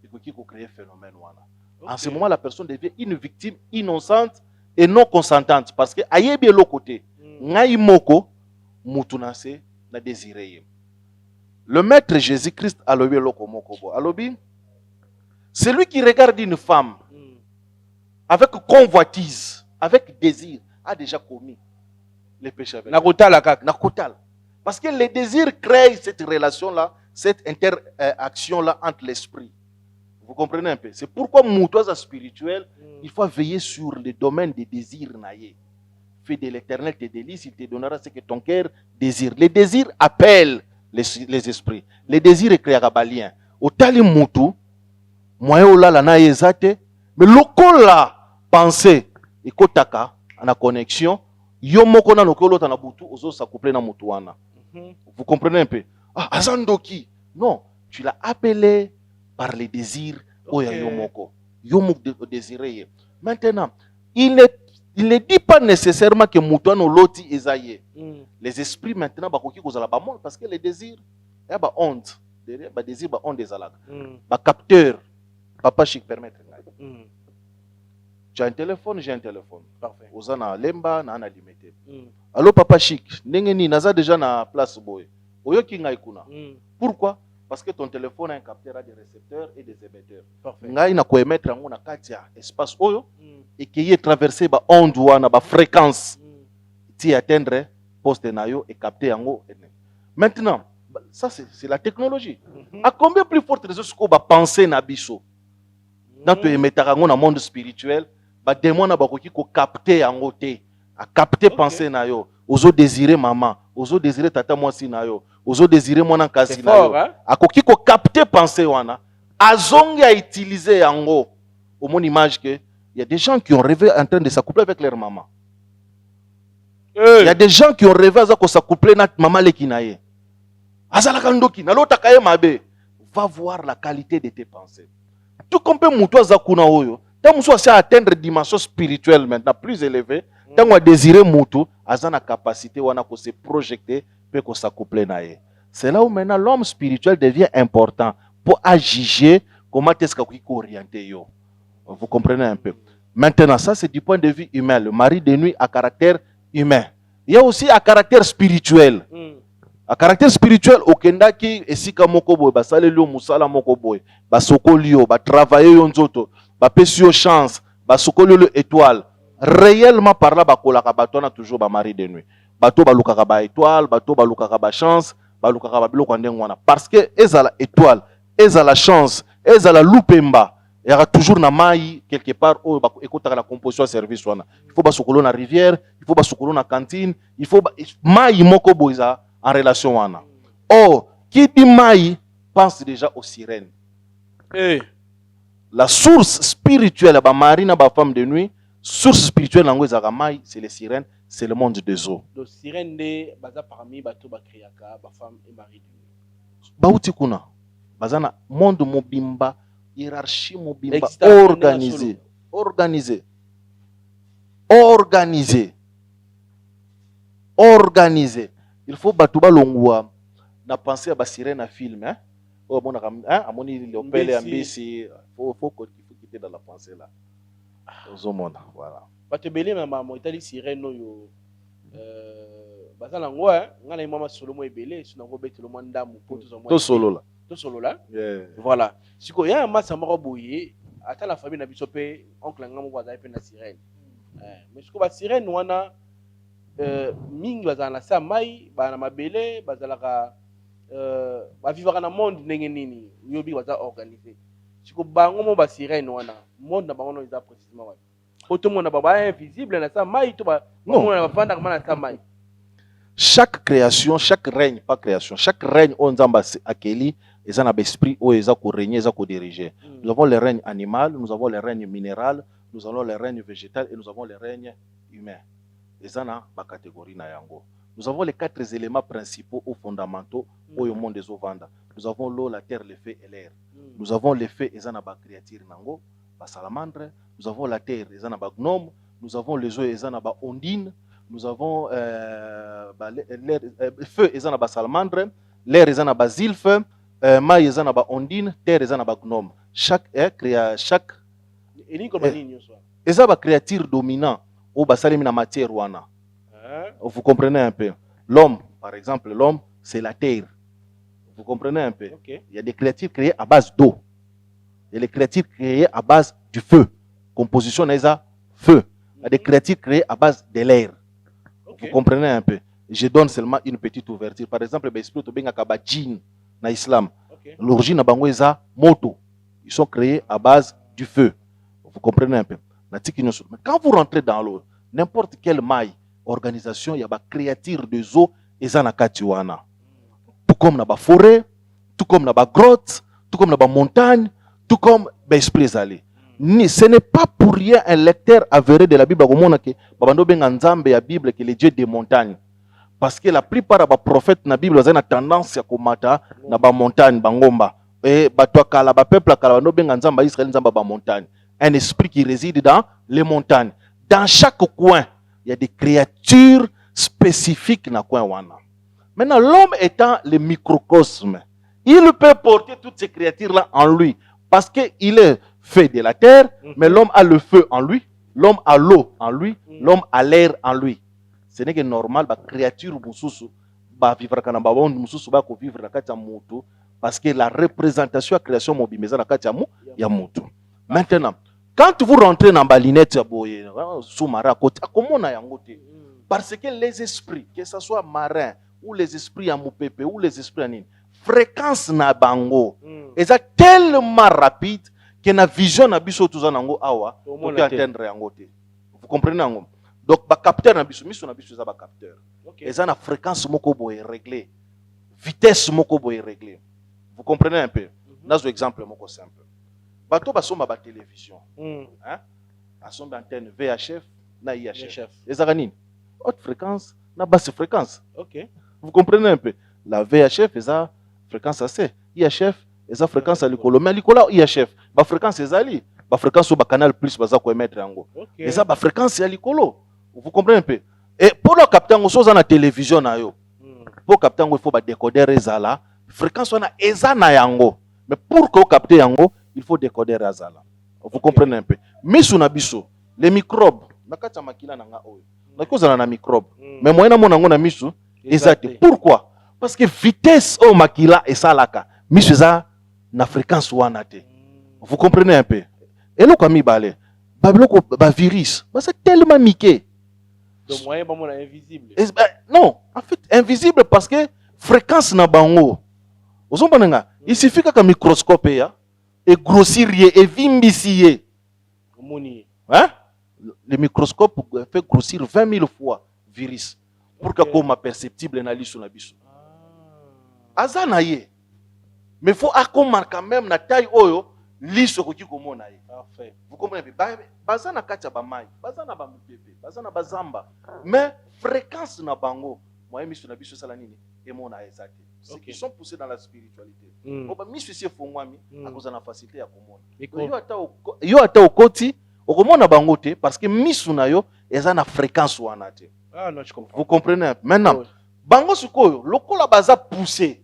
il faut créer un phénomène. Okay. En ce moment, la personne devient une victime innocente et non consentante parce que aïe bien l'autre côté, ngai moko mutunase na désiré. Le maître Jésus-Christ a levé l'oko moko. Alobi, celui qui regarde une femme avec convoitise, avec désir, a déjà commis les péchés. Parce que le désir crée cette relation-là, cette interaction-là entre l'esprit. Vous comprenez un peu? C'est pourquoi, moutoise spirituel, il faut veiller sur le domaine des désirs. Fais de l'éternel tes délices, il te donnera ce que ton cœur désire. Les désirs appellent les esprits. Les désirs est créé à Balien. Au tali moutou, moyen là la na ezate, mais lokola pensée et kotaka en connexion, yo moko na lokolo ta na butu ozo s'accoupler na mutu wana. Vous comprenez un peu? Ah, azandoki. Non, tu l'as appelé par les désirs. Okay. Yo moko désiré. Maintenant, il ne dit pas nécessairement que mutu no loti ezaye. Les esprits maintenant bakoki kozala ba monde parce que les désirs ya ba honte. Derrière ba désir ba honte des alaga. Ba capteur. Papa Chic permettre. Tu as un téléphone, j'ai un téléphone. Parfait. Ozana lemba na ana limité. Allô Papa Chic, ndenge ni naza déjà na place boy. Oyo kinga ikuna. Pourquoi? Parce que ton téléphone a un capteur, a des récepteurs et des émetteurs. Parfait. Ngai na ko émettre en na katia espace oyo et qui est traversé ba onde wana ba fréquence ti atteindre poste na yo et capter yango. Maintenant, ça c'est la technologie. À combien plus forte raison ce qu'on va penser na biso? Dans tu émettre yango na monde spirituel, ba démon na ba ko capter yango te, à capter pensée na yo. Ozo désirer maman, ozo désirer tata mwasi na yo. Ozo désirer mwana kasi na yo. Akoki ko capter pensée wana. Azongi a utiliser yango. Au mon image que il y a des gens qui ont rêvé en train de s'accoupler avec leur maman. Il y a des gens qui ont rêvé à s'accoupler avec maman lekinaye. Azala kandoki na lota kaye mabe. Va voir la qualité de tes pensées. Tout comme peut muto zakuna oyo. Tant muso sa atteindre dimension spirituelle maintenant plus élevée. Tant on désirer muto, azana capacité wana ko se projeter peut ko s'accoupler naye. C'est là où maintenant l'homme spirituel devient important pour juger comment est-ce qu'il faut orienter yo. Vous comprenez un peu. Maintenant, ça c'est du point de vue humain. Le mari de nuit a caractère humain. Il y a aussi un caractère spirituel. À caractère spirituel, au Kendaki, esika moko boy, ba salelio musala moko boy, ba sokolio, ba travailler yon zoto, ba pesio chance, ba sokolio étoile. Réellement par là, ba kolaka batona toujours ba mari de nuit. Bato ba lukaka ba étoile, bato ba lukaka ba chance, ba lukaka ba biloko ndengwana. Parce que ezala étoile, ezala chance, ezala lupemba. Il y aura toujours na mai quelque part où écoute la composition service wana. Il faut ba sokolo na rivière, il faut ba sokolo na cantine, il faut mai moko boiza en relation wana. Or, qui dit mai pense déjà aux sirènes. La source spirituelle ba mari na ba femme de nuit, source spirituelle nango ezaka mai, c'est les sirènes, c'est le monde des eaux. Donc sirène de baza parmi bato ba kriaka ba femme et mari de nuit. Bauti kuna. Bazana monde mobimba, hiérarchie mobimba organisé. Organisé. Organisé. Organisé. Il faut batuba longwa na penser à ba sirène à film hein. Oh mon amoni le opele ambisi faut quitter dans la pensée là. Au monde voilà. Bato belé maman itali sirène yo bazana ngwa ngana mama solo mo ebele sina ngo betelo mo ndamu po to solo là. To solo là. Voilà. Siko ya masa moko boye ata la famille na biso pe oncle ngamo baza pe na sirène. Mais siko ba sirène wana mingi bazala na sa mai bana mabele bazalaka bavivaka na monde ndenge nini yobi baza organisé siko bango mo ba sirène wana monde na bango no eza précisément wana oto mona baba invisible na sa mai to ba mona bafanda kama na sa mai. Chaque création, chaque règne, pas création, chaque règne on zamba akeli eza na esprit o eza ko régner eza ko diriger. Nous avons le règne animal, nous avons le règne minéral, nous avons le règne végétal et nous avons le règne humain. Nous avons les 4 éléments principaux ou fondamentaux au monde des ovanda. Nous avons l'eau, la terre, le feu et l'air. Nous avons le feu et zana créature nango, ba salamandre. Nous avons la terre et zana ba gnome. Nous avons les eaux et zana ba ondine. Nous avons le feu et zana ba salamandre, l'air et zana ba zilfe, mai et zana ba ondine, terre et zana ba gnome. Chaque créature dominant ou basalemi na matière wana. Vous comprenez un peu. L'homme, par exemple, l'homme, c'est la terre. Vous comprenez un peu. Il y a des créatures créées à base d'eau. Il y a des créatures créées à base du feu. Composition n'est ça feu. Il y a des créatures créées à base de l'air. Vous comprenez un peu. Je donne seulement une petite ouverture. Par exemple, l'esprit de Benga Kaba djinn dans l'islam. L'origine de ça moto. Ils sont créés à base du feu. Vous comprenez un peu. Mais quand vous rentrez dans l'eau, n'importe quelle maille, organisation, il y a des créatures de eau et ça wana. Tout comme dans la forêt, tout comme dans la grotte, tout comme dans la montagne, tout comme l'esprit zali. Ce n'est pas pour rien un lecteur avéré de la Bible que babando benga nzambe ya Bible que les dieux des montagnes. Parce que la plupart des prophètes dans la Bible ont tendance à komata na ba montagne bangomba. Et bato kala ba peuple kala bando benga nzamba Israël nzamba ba montagne. Un esprit qui réside dans les montagnes. Dans chaque coin, il y a des créatures spécifiques dans le coin wana. Maintenant, l'homme étant le microcosme, il peut porter toutes ces créatures-là en lui. Parce qu'il est fait de la terre, mais l'homme a le feu en lui, l'homme a l'eau en lui, l'homme a l'air en lui. Ce n'est que normal, les créatures vivre dans le monde, vivre dans le monde, parce que la représentation à création mobimeza na kati ya mutu. Maintenant, quand vous rentrez dans la lunette sous-marin à côté, comment on a yangote? Parce que les esprits, que ce soit marin ou les esprits à Moupépé ou les esprits à Nini, fréquence na bango, est tellement rapide que na vision na biso tout zanango awa, on peut atteindre yangote. Vous comprenez yango? Donc ba capteur na biso, miso na biso za ba capteur. Et ça na fréquence moko boye réglé, vitesse moko boye réglé. Vous comprenez un peu? Dans un exemple moko simple. Bato basomba ba télévision. Hein? Basomba antenne VHF na IHF. Ezaka nini? Haute fréquence na basse fréquence. OK. Vous comprenez un peu? La VHF est à fréquence assez. IHF est à fréquence à l'écolo. Mais l'écolo IHF, ba fréquence est ali. Ba fréquence au canal plus baza ko émettre yango. Et ça ba fréquence à l'écolo. Vous comprenez un peu? Et pour le capter ngo chose na télévision na yo. Pour capter ngo il faut ba décoder ezala. Fréquence on a eza na yango. Mais pour que capter yango, il faut décoder ezala. Vous comprenez un peu? Misu na biso, les microbes, nakata makila nanga oyo. Nakozana na microbe. Mais moi na monango na misu, ezate. Pourquoi? Parce que vitesse au makila et salaka. Misu za na fréquence wana te. Vous comprenez un peu? Et là comme balé, babiloko ba virus, c'est tellement miqué. Donc moyen ba mona invisible. Non, en fait invisible parce que fréquence na bango. Ozombananga, il suffit qu'un microscope ya et grossir et vimbisier. Hein? Le microscope fait grossir 20 000 fois virus pour que comme perceptible na liso na biso. Azana ye. Mais faut akomar quand même na taille oyo liso ko kikomona ye. Parfait. Vous comprenez? Bazana katia ba mai, bazana ba mupebe, bazana bazamba. Mais fréquence na bango, moi miso na biso sala nini? Et mon aizate. Ceux qui sont poussés dans la spiritualité. Oba miso sie fongwami akoza na facilité ya komona. Yo ata okoti okomona bango te parce que miso na yo eza na fréquence wana te. Ah non, je comprends. Vous comprenez? Maintenant, bango sukoyo lokola baza poussé,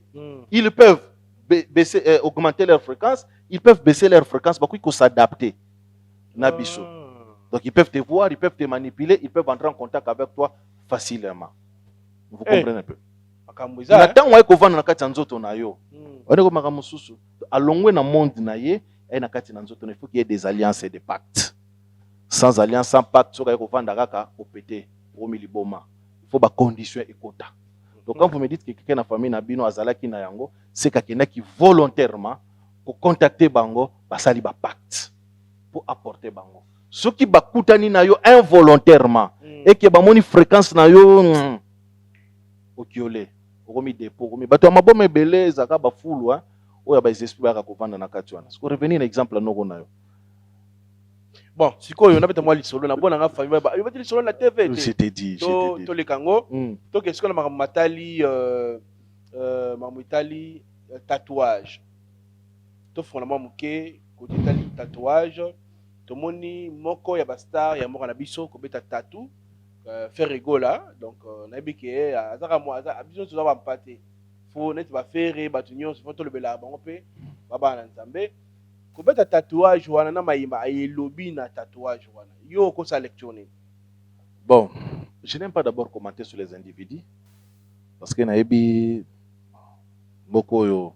ils peuvent baisser augmenter leur fréquence, ils peuvent baisser leur fréquence parce qu'il faut s'adapter. Nabiso. Donc ils peuvent te voir, ils peuvent te manipuler, ils peuvent entrer en contact avec toi facilement. Vous comprenez un peu? Na tango ay kovanda na kati nzoto na yo. Oneko makamususu alongwe na monde na ye et na kati na nzoto il faut qu'il y ait des alliances et des pactes. Sans alliance, sans pacte, soka kovanda kaka opété au miliboma. Il faut ba condition ekota. Donc quand vous me dites que quelqu'un na famille na bino azalaki na yango, c'est quelqu'un qui volontairement pour contacter bango basali ba pacte pour apporter bango. Ce qui bakutani na yo involontairement et que ba moni fréquence na yo okiolé. Okomi dépôt, okomi bato maboma ebele zaka ba fulu hein. Oya ba esprit ba kovanda na kati wana. Ko revenir un exemple noko na yo. Bon, sikoyo na beta moi lisolo na bona nga famille ba yo beti lisolo na TV. Je t'ai dit. To le kango. To ke sikoyo na matali mamutali tatouage. To fona mamuke ko tali tatouage. To moni moko ya ba star ya moko na biso ko beta tatou. Faire rigola donc nabi ke azaka mo azaka biso to ba mpate faut net ba faire batunyo faut to le bela bango pe baba na nzambe ko beta tatouage wana na mayima ay lobby na tatouage wana yo ko sa lectionner. Bon, je n'aime pas d'abord commenter sur les individus parce que nabi beaucoup yo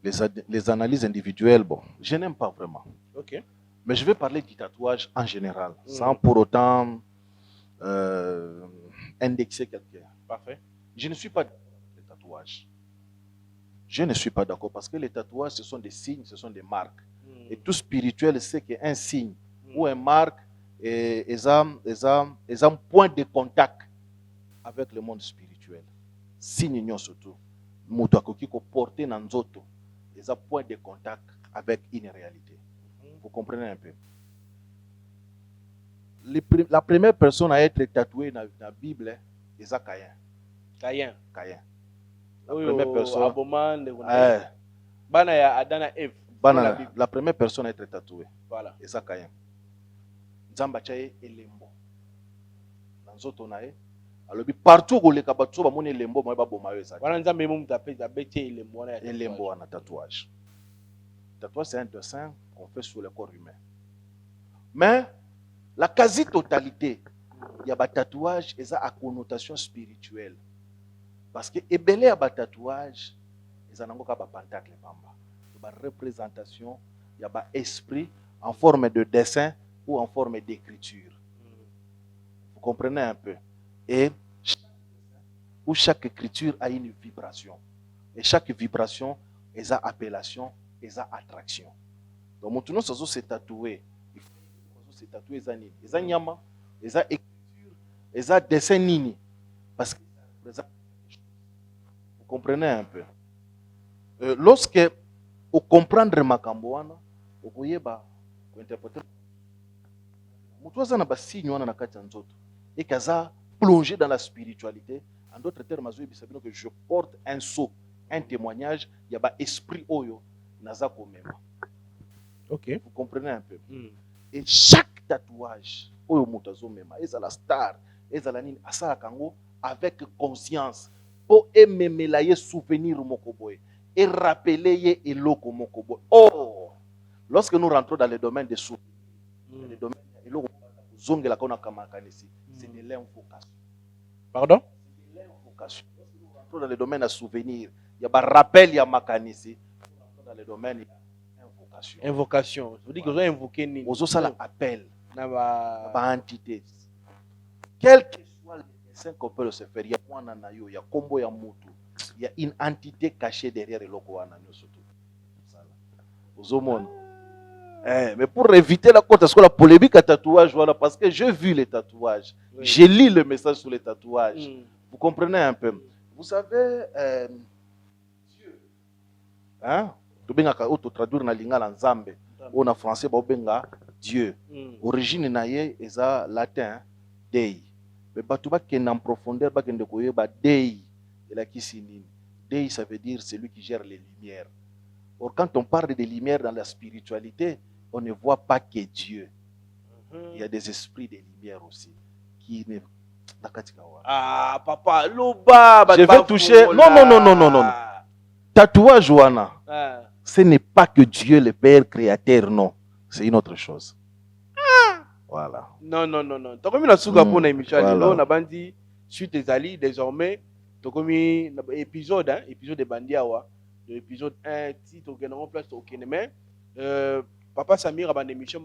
les analyses individuelles bon, je n'aime pas vraiment. OK. Mais je vais parler du tatouage en général sans pour autant indexer quelqu'un. Parfait. Je ne suis pas d'accord avec les tatouages. Je ne suis pas d'accord parce que les tatouages, ce sont des signes, ce sont des marques. Et tout spirituel, c'est qu'un signe ou une marque est un point de contact avec le monde spirituel. Signe surtout. Moto akoki ko porter na nzoto est un point de contact avec une réalité. Vous comprenez un peu? La première personne à être tatouée dans la Bible est Caïn. Caïn. La première personne. La première personne à être tatouée. Voilà. C'est Caïn. Nzamba chaye elembo. Nanzoto nae. Alors partout où les kabatso ba moni elembo mo ba boma yo ezaki. Wana nzambe mo mutape za beti elembo wana ya elembo wana tatouage. Tatouage c'est un dessin qu'on fait sur le corps humain. Mais la quasi-totalité, il y a des tatouages et ça a connotation spirituelle. Parce que ebele a des tatouages, ils en ont qu'à pentacle pamba. Il y a une représentation, il y a un esprit en forme de dessin ou en forme d'écriture. Vous comprenez un peu? Et chaque écriture a une vibration. Et chaque vibration a une appellation, a une attraction. Donc, maintenant, ça se tatouer. Il faut se tatouer ça nini. Ça nyama, ça écriture, ça dessin nini. Parce que vous comprenez un peu. Lorsque vous comprenez makambo wana, vous pouvez interpréter. Mutuaza na basi nywana na kati nzoto. Et kaza plonger dans la spiritualité. En d'autres termes, que je porte un sceau, un témoignage, il y a un esprit oyo naza komema. Ok. Vous comprenez un peu. Et chaque tatouage oyo mutazo mema, eza la star, eza la nini asala kango avec conscience pour aimer la souvenir mokoboy et rappeler ye eloko mokoboy. Oh, lorsque nous rentrons dans le domaine des souvenirs, le domaine eloko zongela kona kamakanisi, c'est de l'invocation. Pardon? Dans le domaine à souvenir, il y a un rappel, il y a makanisi. Dans le domaine invocation. Invocation. Vous dites que vous avez invoqué ni. Vous avez l'appel. Naba entité. Quel que soit le dessin qu'on peut se faire, il y a un anayo, il y a combo, il y a mutu. Il y a une entité cachée derrière le logo anayo surtout. Mais pour éviter la polémique à tatouage, voilà, parce que j'ai vu les tatouages, oui. J'ai lu le message sur les tatouages. Vous comprenez un peu? Vous savez, Dieu, hein? Tu traduire na lingala nzambe, ou en français, Dieu. Origine naie est latin, Dei. Mais batuba qui est en profondeur, Dei. Dei, ça veut dire celui qui gère les lumières. Or, quand on parle des lumières dans la spiritualité, on ne voit pas que Dieu. Il y a des esprits de lumière aussi. Qui ne... Ah, papa, l'oba. Je vais toucher. Non. Tatouage, Johanna. Ce n'est pas que Dieu, le Père créateur, non. C'est une autre chose. Voilà. Non. Tu as commis la souga pour l'émission. On a bandi suite des alliés désormais. Tu as commis épisode de Bandiawa. L'épisode 1, si tu as en place au Kénémé. Papa Samir a une émission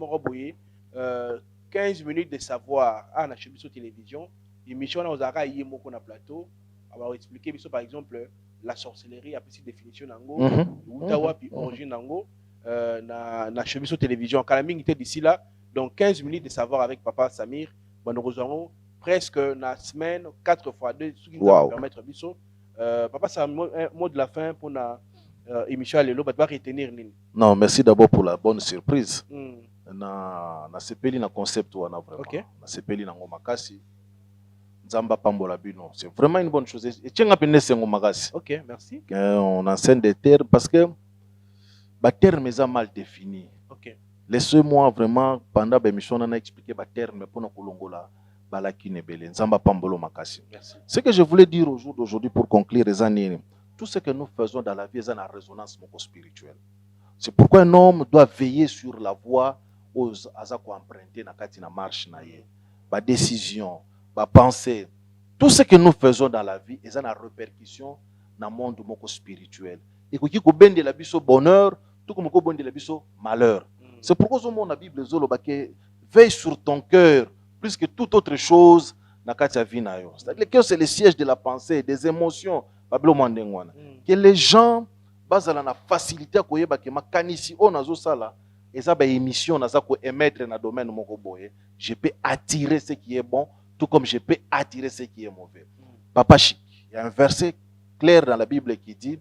15 minutes de savoir à la chaîne télévision. L'émission on a eu un plateau. On va expliquer par exemple la sorcellerie à petite définition nango, Outawa puis origine nango na chaîne télévision. Kalaming était d'ici là. Donc 15 minutes de savoir avec Papa Samir. Nous avons presque la semaine 4 fois 2 ce qui va permettre biso. Papa c'est un mot de la fin pour la émission Lelo va retenir nini. Non, merci d'abord pour la bonne surprise. Na sepeli na concept wana vraiment. Okay. Na sepeli na ngomakasi. Nzamba pambola bino. C'est vraiment une bonne chose. Et tiens ngapene sengo makasi. OK, merci. On enseigne des termes parce que ba terme est mal défini. OK. Laissez-moi vraiment pendant l'émission on a expliqué ba terme pour na kolongola balaki nebele. Nzamba pambolo makasi. Merci. Ce que je voulais dire au jour d'aujourd'hui pour conclure les années, tout ce que nous faisons dans la vie est en résonance spirituelle. C'est pourquoi un homme doit veiller sur la voie aux azako emprunter na kati na marche na ye. Ba décision, ba pensée, tout ce que nous faisons dans la vie est en répercussion dans le monde spirituel. Et qui ko bende la biso bonheur, tout comme ko bende la biso malheur. C'est pourquoi dans la Bible zolo baké veille sur ton cœur plus que toute autre chose na kati ya vie na yo. C'est-à-dire que c'est le siège de la pensée, des émotions. Que les gens bazala na facilité à koyeba ke makanisi o nazo sala eza ba émission naza ko émettre na domaine moko boye, je peux attirer ce qui est bon tout comme je peux attirer ce qui est mauvais. Papa Chic, il y a un verset clair dans la Bible qui dit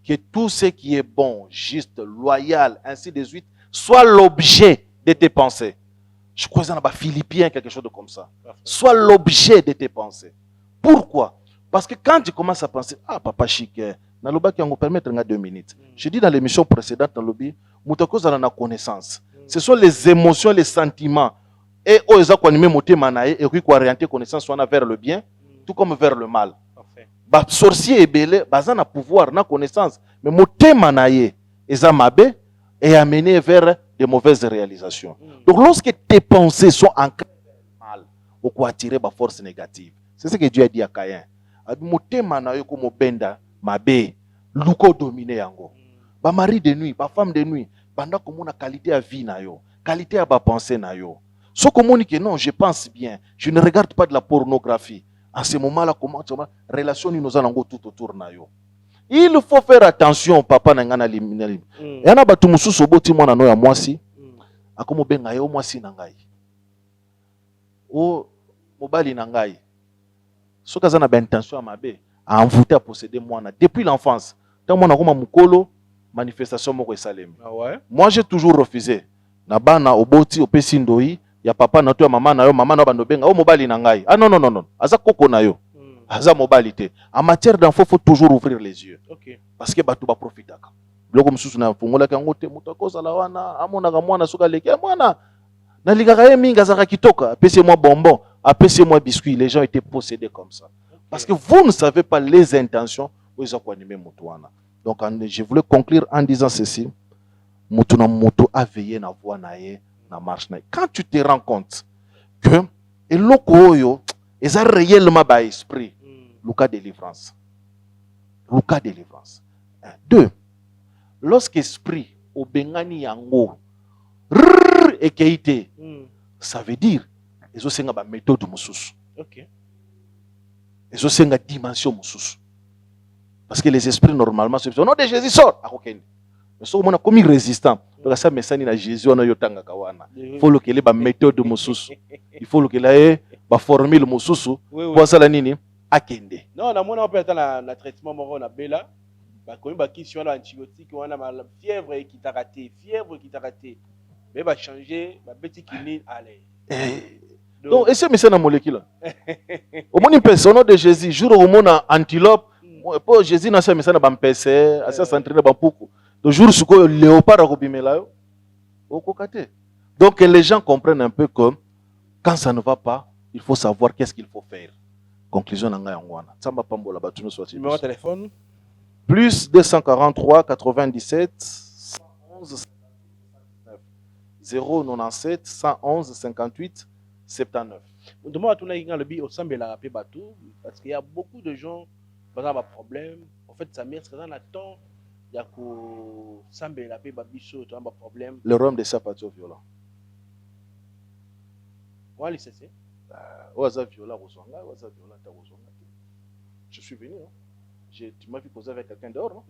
que tout ce qui est bon, juste, loyal, ainsi de suite, soit l'objet de tes pensées. Je crois que c'est dans Philippiens quelque chose de comme ça. Soit l'objet de tes pensées. Pourquoi? Parce que quand tu commences à penser, ah, Papa Chic, dans le bas qui va permettre 2 minutes. Je dis dans l'émission précédente, dans le lobby, Moutako a la connaissance. Ce sont les émotions, les sentiments. Et eux, ils ont animé moté manaï et qui orienter connaissance soit vers le bien, tout comme vers le mal. Bah, sorcier et belé, bazan a pouvoir, na connaissance. Mais moté manaï, ils ont mabé et amené vers de mauvaises réalisations. Donc, lorsque tes pensées sont ancrées vers le mal, ou quoi attirer ma force négative. C'est ce que Dieu a dit à Caïn. Moté manaï comme benda, mabé. luko dominer yango. Ba mari de nuit, ba femme de nuit, banda komona qualité à vie na yo, qualité à ba pensée na yo. Ce communique que non, je pense bien, je ne regarde pas de la pornographie. En ce moment-là, comment relation nous allons tout autour na yo. Il faut faire attention, papa nangana liminali. Yana batu mususu boti mwana no ya mwasi. Akomo benga yo mwasi na ngai. O mobali na ngai. Soka za na ba intention mabe, a envoûté à posséder mwana depuis l'enfance. Tant mwana koma mukolo manifestation moko esalemi. Ah ouais? Moi j'ai toujours refusé. Na bana oboti opesi ndoi ya papa na to ya mama na yo, mama na bando benga o mobali na ngai. Ah non non non non. Aza koko na yo. Aza mobalité. En matière d'enfant, faut toujours ouvrir les yeux. Okay. Parce que batu ba profitaka. Biloko mususu na fungola kango te mutakoza la wana amona ga mwana suka leke mwana. Na ligaka ye minga zaka kitoka, apesez-moi bonbon, apesez-moi biscuit, les gens étaient possédés comme ça. Okay. Parce que vous ne savez pas les intentions où ils ont animé mutuana. Donc je voulais conclure en disant ceci. Mutuna mutu a veillé na voix na ye na marche na. Quand tu te rends compte que eloko oyo ils ont réellement ba esprit. Lucas délivrance. Lucas délivrance. 2. Lorsqu'esprit au bengani yango et keite, ça veut dire ils ont senga ba méthode mususu. OK. Ils ont senga dimension mususu. Parce que les esprits normalement se au nom de Jésus sort à aucun. Mais so mona comme résistant. Donc ça mesani na Jésus on yo tanga kawana. Il faut que les ba méthode mususu. Il faut que la ba formule mususu pour ça la nini akende. Non, na mona peut être na traitement moko na bela. Ba komi ba ki sur l'antibiotique wana ma fièvre qui t'a raté, mais va changer ba beti kini allez. Donc essaye mais ça na molécule. Au moins une personne de Jésus jour au mona antilope pour Jésus na ça mais ça na ba mpese, asa s'entraîner ba pouku. Le jour suko léopard a kobimela yo. Okokate. Donc les gens comprennent un peu que quand ça ne va pas, il faut savoir qu'est-ce qu'il faut faire. Conclusion nanga yangwana. Tsamba pambola batuno swati. Numéro de téléphone plus 243 97 111 097 111 58 79. Demande à tout le monde le bi au semble la rappeler bateau parce qu'il y a beaucoup de gens qui ont des problèmes. En fait, ça mère c'est dans la temps il y a que semble la paix babiso tu as des problèmes. Le rhum de sapato violent. Ouais, c'est Oza violent rozonga, oza violent ta rozonga. Je suis venu tu m'as vu causer avec quelqu'un dehors, non?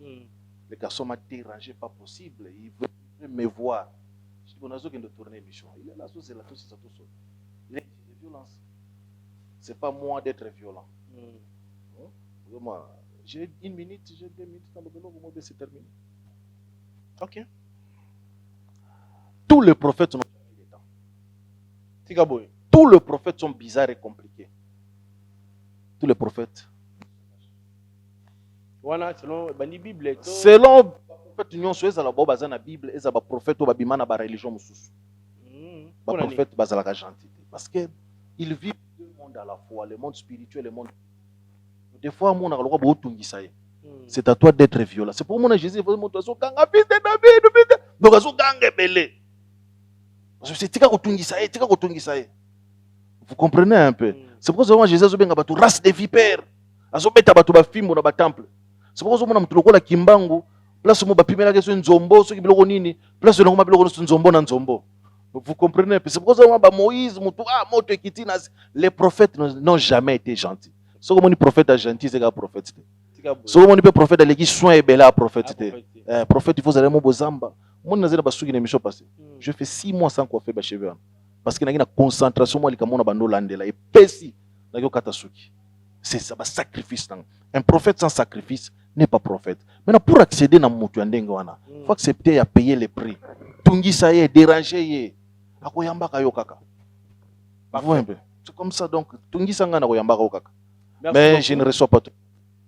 Le garçon m'a dérangé, pas possible. Il veut me voir. Je dis, on a besoin de tourner l'émission. Il est là, c'est la tout, c'est ça, tout seul. Il est violence. C'est pas moi d'être violent. Moi, j'ai 1 minute, j'ai 2 minutes, dans le moment où c'est terminé. Ok. Tous les prophètes n'ont jamais eu le temps. Tous les prophètes sont bizarres et compliqués. Tous les prophètes. Voilà, selon la Bible. Selon le prophète, la Bible, et les prophètes ou la religion mususu. Les prophètes basent la gentillité. Parce qu'ils vivent deux mondes à la fois, le monde spirituel et le monde. Des fois, on a le droit de c'est à toi d'être violent. C'est pour moi Jésus, fils de David, donc vous comprenez un peu. C'est pour ça que Jésus a dit race de vipères. Azobeta batu ba fimbo na ba temple. C'est pour ça que mtu lokola kimbangu, place mo ba pimela ke so nzombo, so ki biloko nini, place no ma biloko so nzombo na nzombo. Vous comprenez? C'est pour ça que ba Moïse, moto ekitina, les prophètes n'ont jamais été gentils. Ce que mon prophète est gentil, c'est un prophète. Ce que mon prophète a l'église soin et bela prophète. Prophète il faut aller mo bozamba. Mon nazela ba suki na mission passé. Je fais 6 mois sans coiffer ba cheveux. Parce que na une concentration moi likamona bando landela et pesi na yo katasuki. C'est ça, un sacrifice. Un prophète sans sacrifice n'est pas prophète. Maintenant, pour accéder à mon il faut accepter à payer les prix. Tungi ça y est, déranger. C'est comme ça, donc, Tungi Sanga na koyamba kaka. Mais je ne reçois pas tout.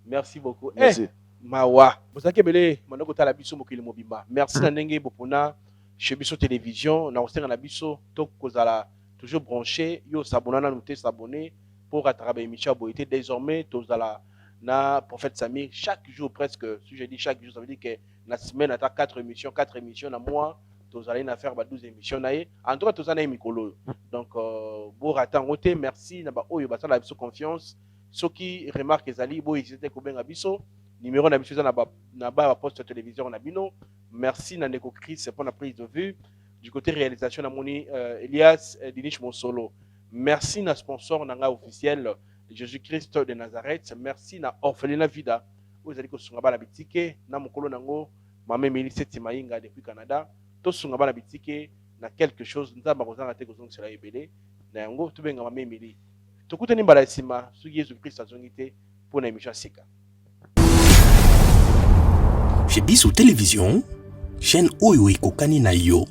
Merci beaucoup. Merci. Mawa. Vous avez belé, manoko tala biso mokili mobimba. Merci na ndenge bopona chez Biso Télévision. Na ostenga na biso to kozala toujours branché. Yo s'abonner na nous s'abonner. Pour rattraper l'émission Boité, désormais, tous à la prophète Samir, chaque jour presque, si je dis chaque jour, ça veut dire que la semaine, à 4 émissions, à mois, tous allez faire 12 émissions. En tout cas, tous allez Mikolo. Donc, bon, attends, merci, n'a pas, oh, il y a confiance. Ceux qui remarquent les alliés, bon, ils étaient comme un abisso, numéro na biso eza na ba poste télévision na bino. Merci na ndeko Chris pour la prise de vue. Du côté réalisation na moni Elias Dinish Mosolo. Merci na sponsor nanga officiel Jésus-Christ de Nazareth. Merci na Orphelinat Vida. Vous allez ko sunga bana bitike na mokolo nango mama Melisette Maïnga depuis Canada. To sunga bana bitike na quelque chose nzamba kozanga te kozonga sela ebele na yango to benga mama Emily. Tokutani mbala sima su Jésus-Christ azongite pour na émission sika. Chez Bissou Télévision, chaîne oyo ekokani na yo.